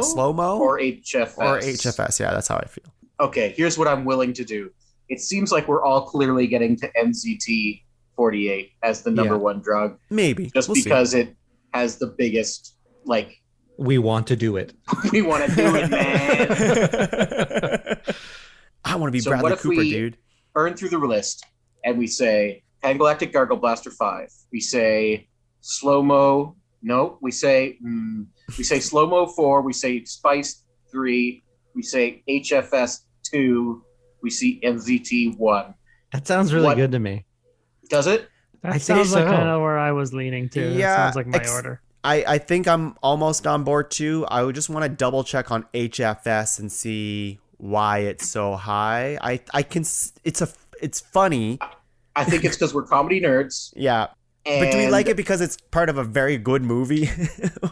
or HFS. Or HFS, yeah, that's how I feel. Okay, here's what I'm willing to do. It seems like we're all clearly getting to NCT 48 as the number one drug. Maybe. Just because it has the biggest, like... We want to do it. We want to do it, man. I want to be Bradley Cooper, dude. Burn through the list, and we say Pangalactic Gargle Blaster 5. We say Slow-Mo... No, we say Slow-Mo 4. We say Spice 3. We say HFS 2. We see MZT 1. That sounds really good to me. Does it? That sounds like kind of where I was leaning to. Yeah, that sounds like my order. I think I'm almost on board too. I would just want to double check on HFS and see why it's so high. It's funny. I think it's because we're comedy nerds. Yeah. But do we like it because it's part of a very good movie?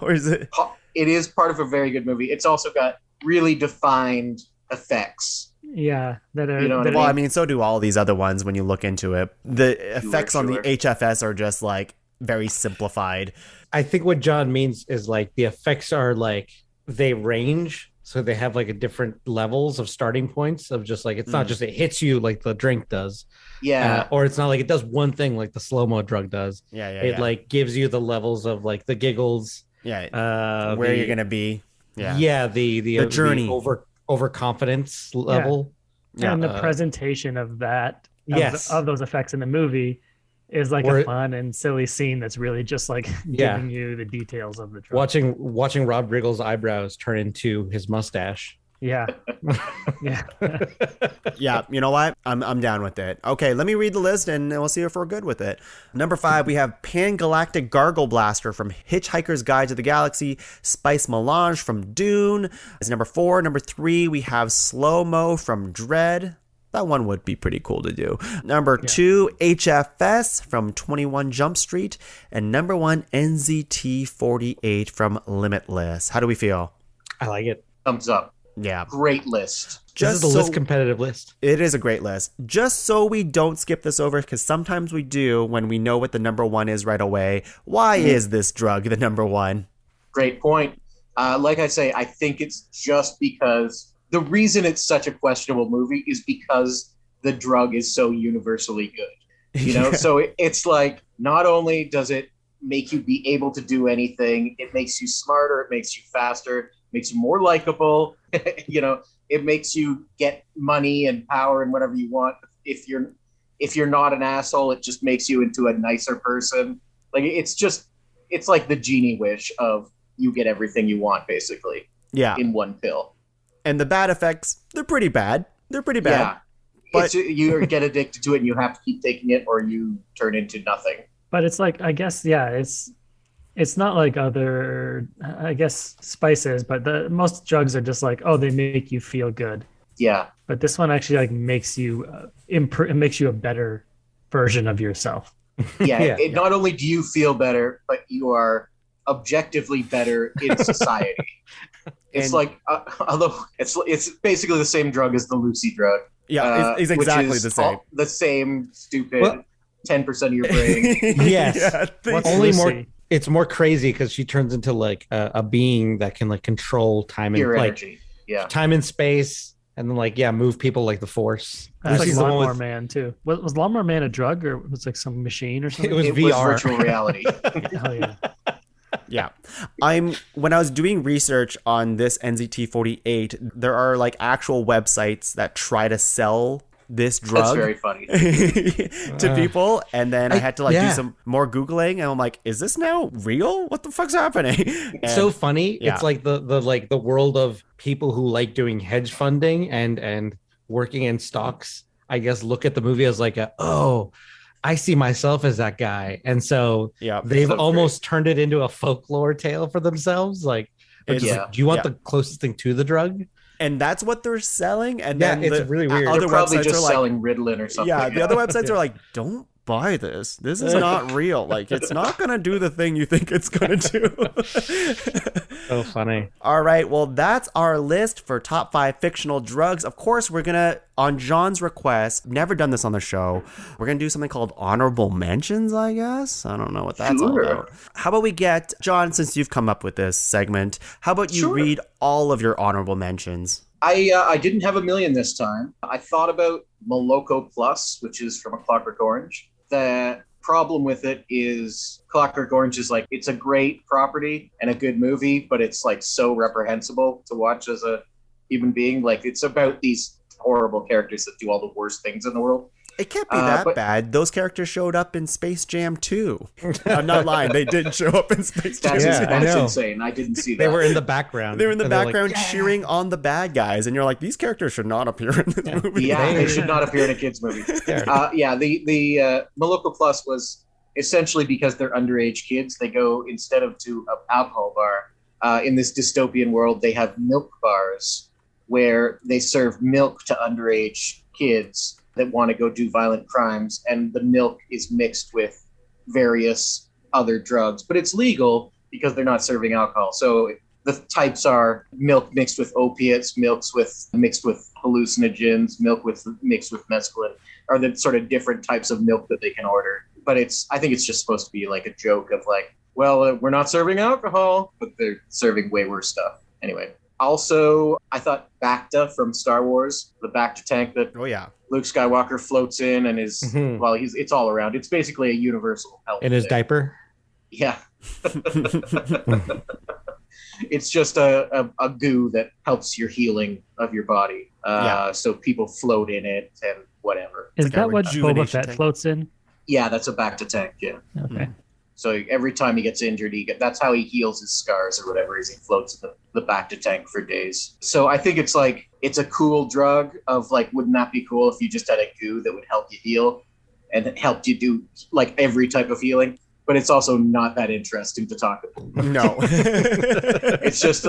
Or is it? It is part of a very good movie. It's also got really defined effects Yeah, that are. You know what that I Well, are- I mean, so do all these other ones when you look into it. The effects on the sure. HFS are just like very simplified. I think what John means is like the effects are like they range. So they have like a different levels of starting points of just like, it's not just it hits you like the drink does. Yeah. Or it's not like it does one thing like the slow-mo drug does. Yeah, It like gives you the levels of like the giggles. Yeah, where you're gonna be. Yeah, the journey. overconfidence level. Yeah. and the presentation of that, Yes. of those effects in the movie, is like Where- a fun and silly scene that's really just like Yeah. giving you the details of the drug. Watching Rob Riggle's eyebrows turn into his mustache. Yeah, yeah. Yeah, you know what? I'm down with it. Okay, let me read the list and we'll see if we're good with it. Number 5, we have Pan-Galactic Gargle Blaster from Hitchhiker's Guide to the Galaxy, Spice Melange from Dune. As number 4. Number 3, we have Slow-Mo from Dread. That one would be pretty cool to do. Number 2, HFS from 21 Jump Street. And number 1, NZT48 from Limitless. How do we feel? I like it. Thumbs up. Yeah. Great list. This is the least competitive list. It is a great list. Just so we don't skip this over, because sometimes we do when we know what the number 1 is right away. Why is this drug the number 1? Great point. Like I say, I think it's just because the reason it's such a questionable movie is because the drug is so universally good. You know, so it's like, not only does it make you be able to do anything, it makes you smarter, it makes you faster, makes you more likable. You know, it makes you get money and power and whatever you want. If you're not an asshole, it just makes you into a nicer person. Like it's like the genie wish of you get everything you want basically. Yeah. In one pill. And the bad effects, they're pretty bad. They're pretty bad. Yeah. But you get addicted to it and you have to keep taking it or you turn into nothing. But it's like, I guess, yeah, it's not like other, I guess, spices, but most drugs are just like, oh, they make you feel good. Yeah. But this one actually like makes you it makes you a better version of yourself. Yeah. Not only do you feel better, but you are objectively better in society. It's like, although it's basically the same drug as the Lucy drug. yeah, it's exactly the same. The same stupid 10% of your brain. Yes. What's Only Lucy? more. It's more crazy because she turns into like a being that can like control time and Pure like energy. Yeah. time and space, and then like move people like the Force. That's like Lucy's the one Lawnmower with- Man too. Was Lawnmower Man a drug or was it like some machine or something? It was It VR. was virtual reality. Oh yeah. Yeah. When I was doing research on this NZT48, there are like actual websites that try to sell this drug That's very funny. to people, and then I had to like do yeah. some more Googling, and I'm like, is this now real? What the fuck's happening? It's so funny. yeah. It's like the world of people who like doing hedge funding and working in stocks. I guess look at the movie as like I see myself as that guy, and so Yeah. they've So almost turned it into a folklore tale for themselves. Like, they're just Yeah. like, do you want Yeah. the closest thing to the drug? And that's what they're selling. And Yeah, then it's the really weird. other They're probably websites just are like, selling Ritalin or something. yeah, the other websites are like, don't buy this. This is not real. Like, it's not gonna do the thing you think it's gonna do. So funny. All right, well, that's our list for top 5 fictional drugs. Of course, we're gonna, on John's request, never done this on the show, we're gonna do something called honorable mentions, I guess. I don't know what that's all Sure. about. How about we get, John, since you've come up with this segment, how about you Sure. read all of your honorable mentions? I didn't have a million this time. I thought about Moloko Plus, which is from A Clockwork Orange. The problem with it is Clockwork Orange is like, it's a great property and a good movie, but it's like so reprehensible to watch as a human being. Like, it's about these horrible characters that do all the worst things in the world. It can't be that but- bad. Those characters showed up in Space Jam 2. I'm not lying. They did show up in Space Jam That's, Yeah, I that's know. insane. I didn't see that. They were in the background. They were in the And they're like, background cheering on the bad guys, and you're like, these characters should not appear in this movie. Yeah, they should not appear in a kids movie. Yeah. The Moloko Plus was essentially because they're underage kids. They go, instead of to an alcohol bar, in this dystopian world, they have milk bars where they serve milk to underage kids that want to go do violent crimes, and the milk is mixed with various other drugs, but it's legal because they're not serving alcohol. So The types are milk mixed with opiates, mixed with hallucinogens, mixed with mescaline, are the sort of different types of milk that they can order. But I think it's just supposed to be like a joke of like, well, we're not serving alcohol, but they're serving way worse stuff. Anyway. Also, I thought Bacta from Star Wars, the Bacta tank that Luke Skywalker floats in and is, it's all around. It's basically a universal health in his thing. diaper. Yeah. It's just a goo that helps your healing of your body. So people float in it and whatever. Is that what Boba Fett floats in? Yeah, that's a Bacta tank, yeah. Okay. So every time he gets injured, that's how he heals his scars or whatever, is he floats in the Bacta tank for days. So I think it's like, it's a cool drug of like, wouldn't that be cool if you just had a goo that would help you heal and it helped you do like every type of healing? But it's also not that interesting to talk about. No. It's just,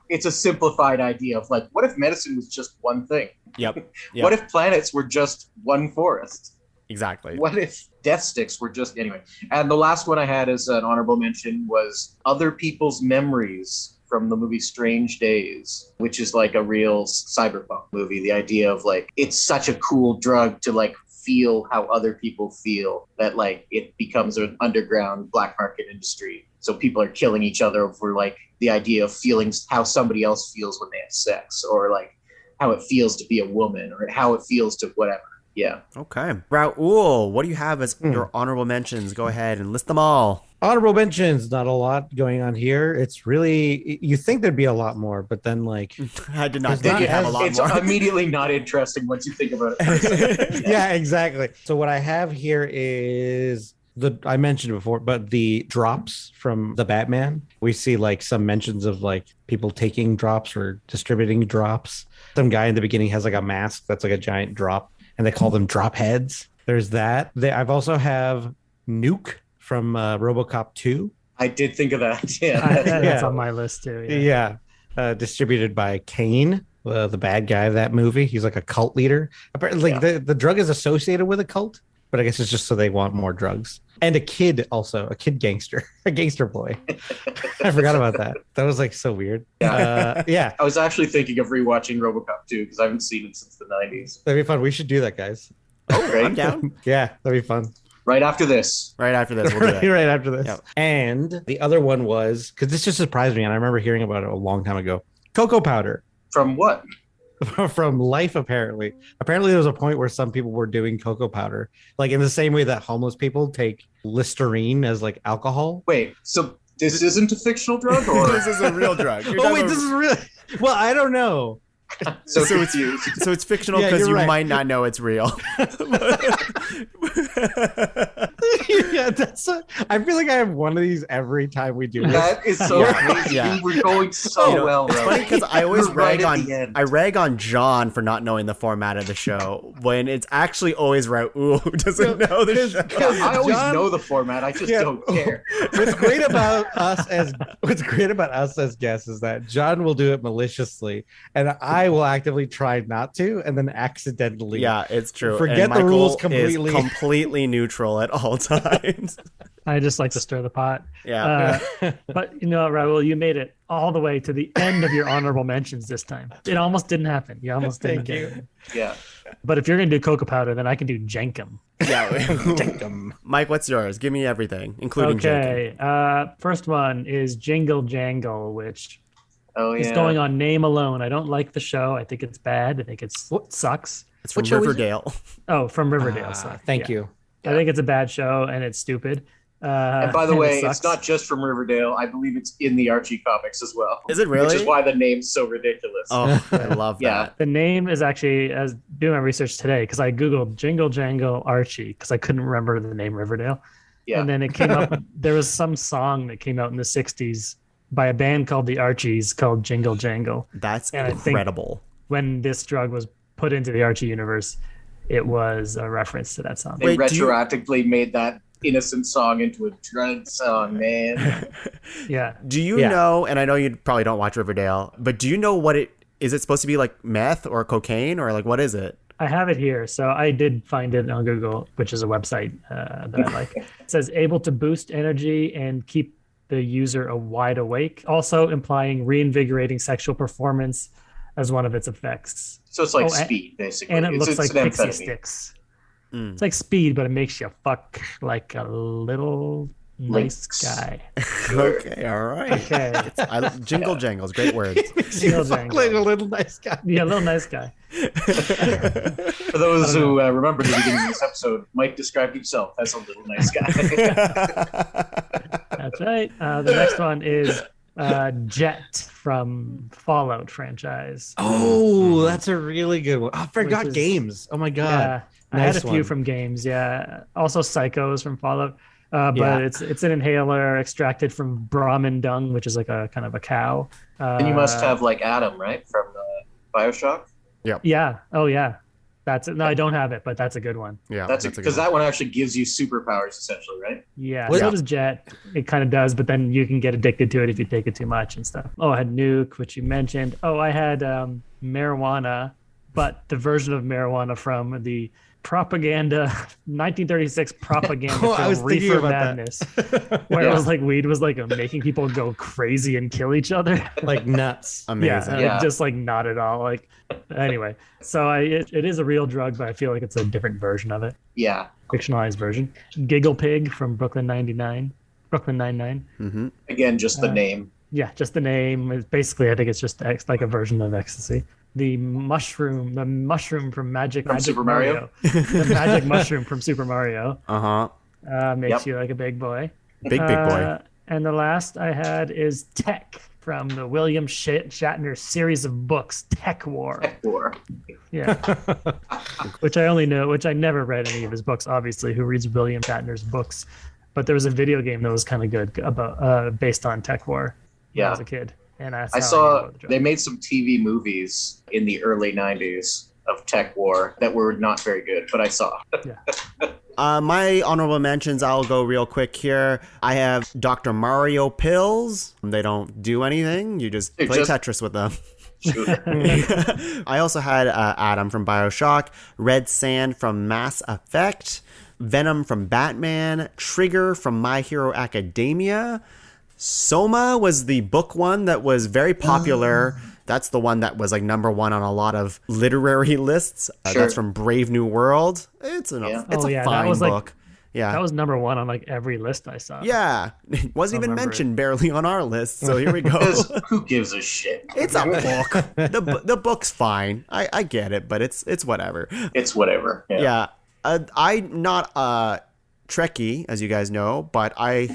it's a simplified idea of like, what if medicine was just one thing? Yep. What if planets were just one forest? Exactly. What if death sticks were just anyway? And the last one I had as an honorable mention was Other People's Memories from the movie Strange Days, which is like a real cyberpunk movie. The idea of like, it's such a cool drug to like feel how other people feel that like it becomes an underground black market industry. So people are killing each other over like the idea of feelings, how somebody else feels when they have sex, or like how it feels to be a woman, or how it feels to whatever. Yeah. Okay. Raul, what do you have as your honorable mentions? Go ahead and list them all. Honorable mentions, not a lot going on here. It's really, you think there'd be a lot more, but then like... I did not think you'd have a lot it's more. It's immediately not interesting once you think about it. Yeah, exactly. So what I have here is, I mentioned it before, but the drops from the Batman. We see like some mentions of like people taking drops or distributing drops. Some guy in the beginning has like a mask that's like a giant drop, and they call them drop heads. There's that. I've also have Nuke from RoboCop 2. I did think of that. Yeah, that's on my list too. Yeah. Distributed by Kane, the bad guy of that movie. He's like a cult leader. Apparently, the drug is associated with a cult, but I guess it's just so they want more drugs. And a kid gangster, a gangster boy. I forgot about that. That was like so weird. Yeah. I was actually thinking of rewatching RoboCop 2 because I haven't seen it since the 90s. That'd be fun. We should do that, guys. Oh, great. I'm down. Yeah, that'd be fun. Right after this. We'll do that. Right after this. Yep. And the other one was, because this just surprised me, and I remember hearing about it a long time ago. Cocoa powder. From what? From Life, apparently. Apparently, there was a point where some people were doing cocoa powder, like in the same way that homeless people take Listerine as like alcohol. Wait, so this isn't a fictional drug, or this is a real drug? This is real. Well, I don't know. So it's fictional because you might not know it's real. Yeah, I feel like I have one of these every time we do this. That is so crazy. Yeah. We're going so well. It's funny because I always rag on John for not knowing the format of the show when it's actually always Raul who doesn't know the show. Yeah, I always know the format. I just don't care. What's great about us as guests is that John will do it maliciously, and I will actively try not to, and then accidentally. Yeah, it's true. Forget the rules completely. Is completely neutral at all times. I just like to stir the pot. Yeah. But you know, Raul, you made it all the way to the end of your honorable mentions this time. It almost didn't happen. You almost didn't get it. Yeah. But if you're going to do cocoa powder, then I can do Jenkum. Yeah. Jenkum. Mike, what's yours? Give me everything, including Jenkum. Okay. First one is Jingle Jangle, which is going on name alone. I don't like the show. I think it's bad. I think it sucks. It's from Riverdale. Oh, from Riverdale. Thank you. I think it's a bad show and it's stupid. And by the way, it's not just from Riverdale. I believe it's in the Archie comics as well. Is it really? Which is why the name's so ridiculous. Oh, I love that. The name is actually, as doing my research today, because I Googled Jingle Jangle Archie because I couldn't remember the name Riverdale. Yeah. And then it came up, there was some song that came out in the 60s by a band called the Archies called Jingle Jangle. That's incredible. When this drug was put into the Archie universe, it was a reference to that song. They retroactively made that innocent song into a drug song, man. Yeah. Do you know, and I know you probably don't watch Riverdale, but do you know what is it supposed to be, like meth or cocaine, or like what is it? I have it here. So I did find it on Google, which is a website that I like. It says able to boost energy and keep the user wide awake, also implying reinvigorating sexual performance as one of its effects. So it's like speed, basically. And it looks like an pixie amphetamine. sticks. Mm. It's like speed, but it makes you fuck like a little nice guy. Okay, all right. Okay. Jingle jangles, great words. Jingle jangle. Like a little nice guy. Yeah, a little nice guy. For those who remember the beginning of this episode, Mike described himself as a little nice guy. That's right. The next one is Jet from Fallout franchise. Oh, that's a really good one. I forgot Which is- games. Oh my god. Yeah, I had a Nice few one. from games. Yeah, also Psychos from Fallout. But Yeah. it's an inhaler extracted from Brahmin dung, which is like a kind of a cow. And you must have like Adam, right, from Bioshock. Yeah. Oh yeah. That's it. No, I don't have it, but that's a good one. Yeah, That's a good because one. that one actually gives you superpowers, essentially, right? Yeah. What- So does Jet. It kind of does, but then you can get addicted to it if you take it too much and stuff. Oh, I had Nuke, which you mentioned. Oh, I had marijuana, but the version of marijuana from the propaganda 1936 propaganda Oh, I film was thinking Reefer about that. Madness, where it was like weed was like making people go crazy and kill each other. Like nuts. Amazing. Yeah, just like not at all. Like anyway, so it is a real drug, but I feel like it's a different version of it, Yeah. fictionalized version. Giggle Pig from Brooklyn 99, Brooklyn 99. Mm-hmm. Again, just the name. Yeah, just the name. It's basically, I think it's just like a version of ecstasy. The mushroom from Magic Super Mario? the magic mushroom from Super Mario makes Yep. you like a big boy. Big boy. And the last I had is Tech from the William Shatner series of books, Tech War. Tech War. Yeah, which I never read any of his books. Obviously, who reads William Shatner's books? But there was a video game that was kind of good about based on Tech War when I was a kid. And I saw they made some TV movies in the early 90s of Tech War that were not very good, but I saw. My honorable mentions, I'll go real quick here. I have Dr. Mario pills. They don't do anything. You just They're play just- Tetris with them. Shoot. I also had Adam from Bioshock, Red Sand from Mass Effect, Venom from Batman, Trigger from My Hero Academia. Soma was the book one that was very popular. That's the one that was like number one on a lot of literary lists. Sure. That's from Brave New World. It's a that fine was like- book. Yeah. That was number one on like every list I saw. Yeah, it wasn't even remember mentioned barely on our list. So here we go. Because who gives a shit? It's a book. The book's fine. I get it, but it's whatever. It's whatever. Yeah, I'm not a Trekkie, as you guys know, but I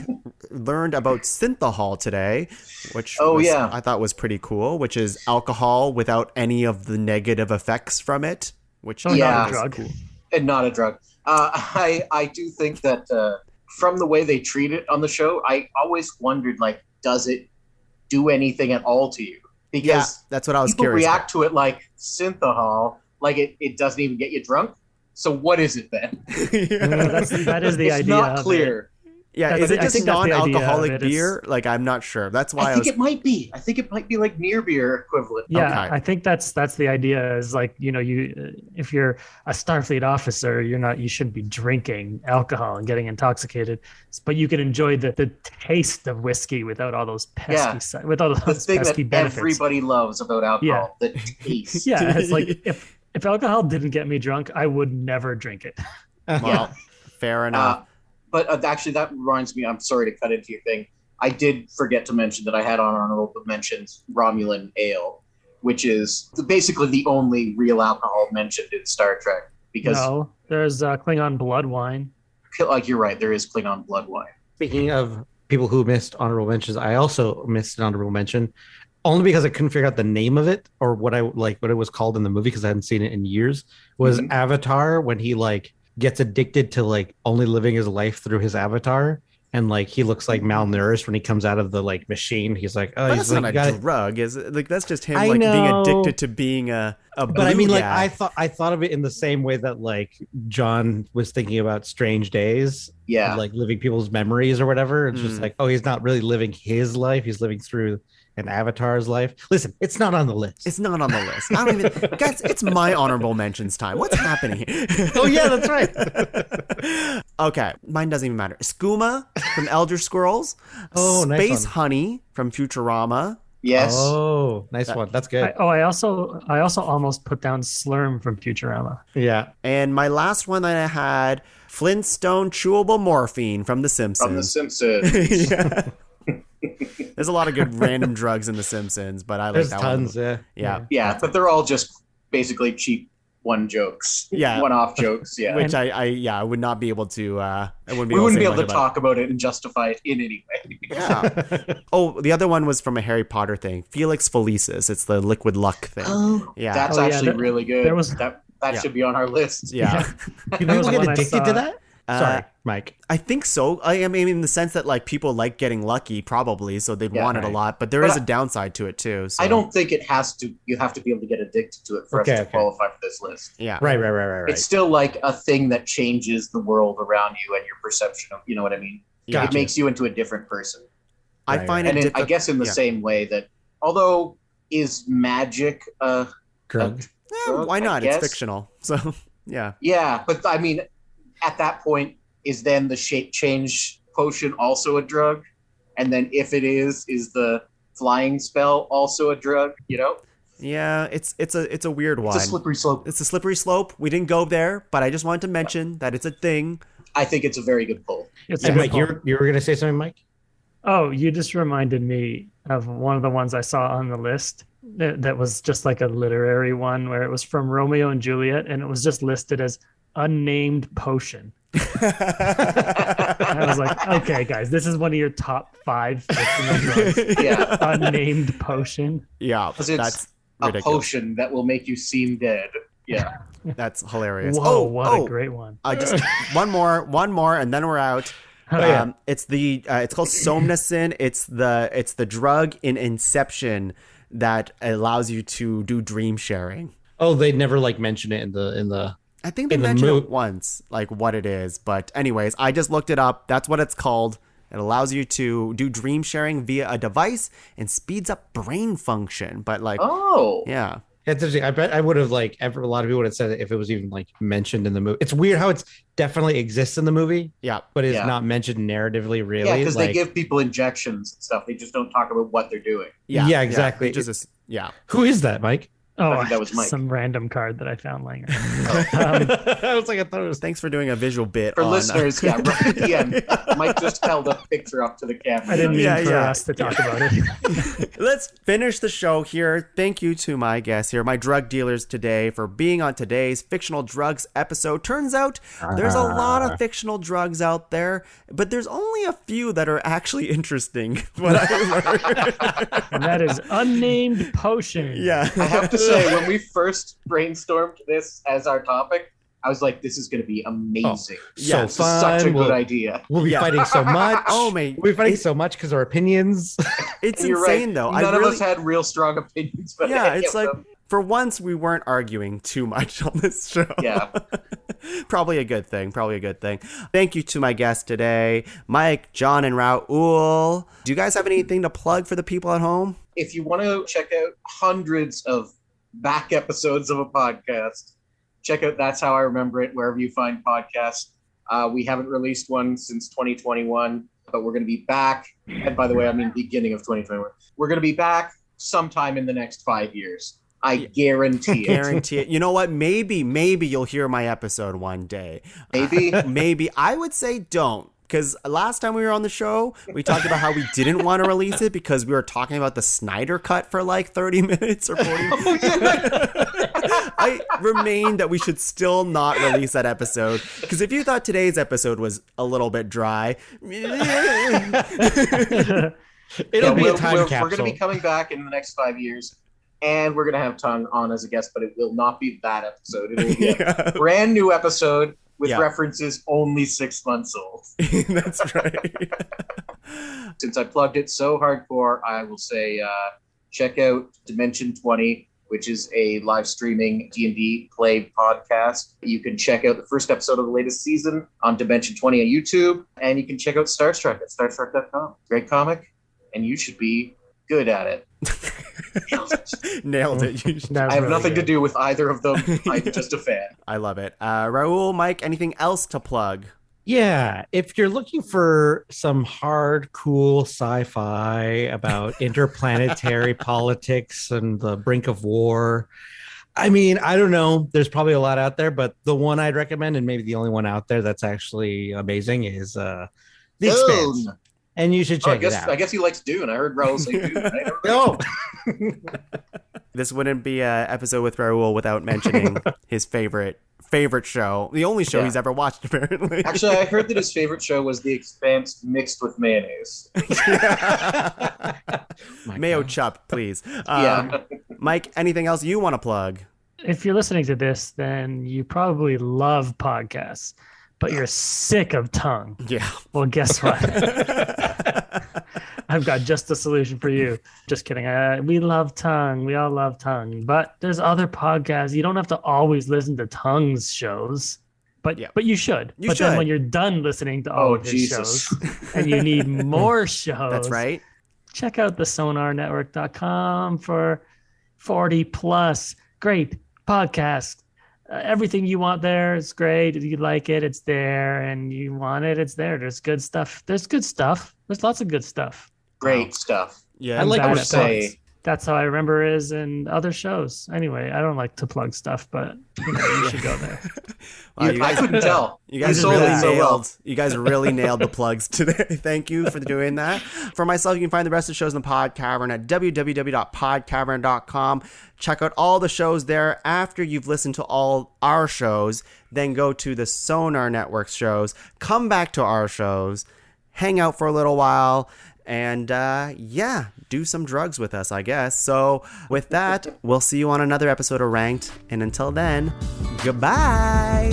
learned about synthahol today, which I thought was pretty cool. Which is alcohol without any of the negative effects from it. Which So not a drug. Cool. And not a drug. I do think that from the way they treat it on the show, I always wondered, like, does it do anything at all to you? Because Yeah, that's what I was people curious react to it like synthahol, like it doesn't even get you drunk. So what is it then? That is the It's idea. not of clear. It. Yeah, That's- is it I just think that's the idea of non-alcoholic it. It's- beer? Like, I'm not sure. That's why I I think was. it might be. I think it might be like near beer equivalent. Yeah, Okay. I think that's the idea. Is like, you know, if you're a Starfleet officer, you shouldn't be drinking alcohol and getting intoxicated, but you can enjoy the taste of whiskey without all those pesky with all The those thing pesky that benefits. everybody loves about alcohol, the taste. Yeah, it's like if alcohol didn't get me drunk, I would never drink it. Well, fair enough. But actually, that reminds me. I'm sorry to cut into your thing. I did forget to mention that I had on honorable mentions Romulan ale, which is basically the only real alcohol mentioned in Star Trek. Because, No, there's Klingon blood wine. like you're right, there is Klingon blood wine. Speaking of people who missed honorable mentions, I also missed an honorable mention only because I couldn't figure out the name of it or what it was called in the movie because I hadn't seen it in years. Was Avatar, when he like gets addicted to like only living his life through his avatar, and like he looks like malnourished when he comes out of the like machine. He's like, oh, But he's that's like, not a drug, is it? Like, that's just him I like being know. addicted to being a But I mean, blue like guy. I thought of it in the same way that like John was thinking about Strange Days, Yeah. like living people's memories or whatever. It's just Mm. like, oh, he's not really living his life; he's living through and Avatar's life. Listen, it's not on the list. It's not on the list. I don't even, guys, it's my honorable mentions time. What's happening here? Oh yeah, that's right. Okay, mine doesn't even matter. Skooma from Elder Scrolls. Oh, nice Space one. Honey from Futurama. Yes. Oh, nice one. That's good. I also almost put down Slurm from Futurama. Yeah. And my last one that I had, Flintstone chewable morphine from The Simpsons. From The Simpsons. Yeah. There's a lot of good random drugs in The Simpsons, but I like There's that tons. one. Yeah. Yeah. But they're all just basically cheap one-off jokes. Yeah. Which I would not be able to. I wouldn't be We able wouldn't to be say able to much about talk about it and justify it in any way. Yeah. Oh, the other one was from a Harry Potter thing. Felix Felicis. It's the liquid luck thing. Oh, yeah. That's actually really good. That Yeah. should be on our list. Yeah. Do people get addicted to that? Sorry, Mike. I think so. I mean, in the sense that like people like getting lucky, probably, so they'd want it a lot. But there is a downside to it too. So. I don't think it has to. You have to be able to get addicted to it for us to qualify for this list. Yeah. Right. It's still like a thing that changes the world around you and your perception of. You know what I mean? Gotcha. It makes you into a different person. I find it. I guess in the same way that, although is magic a drug? Why not? It's fictional. So yeah. Yeah, but I mean, at that point, is then the shape change potion also a drug? And then if it is the flying spell also a drug? You know? Yeah, it's a weird one. It's a slippery slope. It's a slippery slope. We didn't go there, but I just wanted to mention that it's a thing. I think it's a very good pull. Mike, you were going to say something, Mike? Oh, you just reminded me of one of the ones I saw on the list that was just like a literary one where it was from Romeo and Juliet and it was just listed as unnamed potion. I was like, okay, guys, this is one of your top 5 fictional drugs. Yeah. Unnamed potion. Yeah, that's a potion that will make you seem dead. Yeah. That's hilarious. Whoa, what a great one. Just one more, and then we're out. It's called Somnacin. It's the drug in Inception that allows you to do dream sharing. Oh, they never mention it in the. I think they mentioned it once, like what it is. But anyways, I just looked it up. That's what it's called. It allows you to do dream sharing via a device and speeds up brain function. But yeah. It's interesting. I bet I would have a lot of people would have said it if it was even mentioned in the movie. It's weird how it's definitely exists in the movie. Yeah. But it's not mentioned narratively really. Yeah, because they give people injections and stuff. They just don't talk about what they're doing. Yeah, exactly. Yeah. Who is that, Mike? Oh, I think that was Mike. Some random card that I found laying around. I thought it was. Thanks for doing a visual bit. For listeners, right at the end, Mike just held a picture up to the camera. I didn't mean for us to talk about it. Let's finish the show here. Thank you to my guests here, my drug dealers today, for being on today's Fictional Drugs episode. Turns out there's a lot of fictional drugs out there, but there's only a few that are actually interesting. What I learned. And that is unnamed potion. Yeah. I have to say, when we first brainstormed this as our topic, I was like, this is going to be amazing. So this fun. is such a good idea. We'll be fighting so much. Oh, man. We'll be fighting so much because our opinions. It's You're insane, right. though. None of us had real strong opinions. But it's like, for once, we weren't arguing too much on this show. Yeah. Probably a good thing. Thank you to my guests today, Mike, John, and Raul. Do you guys have anything to plug for the people at home? If you want to check out hundreds of back episodes of a podcast, check out That's How I Remember It, wherever you find podcasts. We haven't released one since 2021, but we're going to be back. And by the way, I mean beginning of 2021. We're going to be back sometime in the next 5 years. I guarantee it. Guarantee it. You know what? Maybe you'll hear my episode one day. Maybe. I would say don't. Because last time we were on the show, we talked about how we didn't want to release it because we were talking about the Snyder Cut for 30 minutes or 40 minutes. I remain that we should still not release that episode. Because if you thought today's episode was a little bit dry, It'll be a time capsule. We're going to be coming back in the next 5 years. And we're going to have Tuong on as a guest, but it will not be that episode. It will be a brand new episode with references only 6 months old. That's right. Since I plugged it so hardcore, I will say check out Dimension 20, which is a live streaming D&D play podcast. You can check out the first episode of the latest season on Dimension 20 on YouTube, and you can check out Star Trek at startrek.com. Great comic, and you should be good at it. Nailed it. That's I have really nothing to good. do with either of them. I'm just a fan. I love it. Raul, Mike, anything else to plug? Yeah, if you're looking for some hard, cool sci-fi about interplanetary politics and the brink of war, I mean, I don't know. There's probably a lot out there, but the one I'd recommend, and maybe the only one out there that's actually amazing, is The Expanse. Dune. And you should Oh, check it out. I guess he likes Dune. I heard Raul say Dune. Right? No. This wouldn't be an episode with Raul without mentioning his favorite show. The only show Yeah. he's ever watched, apparently. Actually, I heard that his favorite show was The Expanse mixed with mayonnaise. Mayo chup, please. Yeah. Mike, anything else you want to plug? If you're listening to this, then you probably love podcasts, but you're sick of tongue. Yeah. Well, guess what? I've got just a solution for you. Just kidding. We love tongue. We all love tongue. But there's other podcasts. You don't have to always listen to tongue's shows. But Yeah. but you should. You but should. then when you're done listening to all Oh, of his Jesus. shows and you need more shows, That's right. check out the sonarnetwork.com for 40 plus great podcasts. Everything you want there is great. If you like it, it's there. And you want it, it's there. There's good stuff. There's good stuff. There's lots of good stuff. Great stuff. Yeah. I like Bad what at say- plugs. That's how I remember it is in other shows. Anyway, I don't like to plug stuff, but you should go there. Wow, you I guys- couldn't tell. You guys sold really it so well. nailed. You guys really nailed the plugs today. Thank you for doing that. For myself, you can find the rest of the shows in the PodCavern at www.podcavern.com. Check out all the shows there. After you've listened to all our shows, then go to the Sonar Network shows. Come back to our shows. Hang out for a little while. And do some drugs with us, I guess. So with that, we'll see you on another episode of Ranked. And until then, goodbye.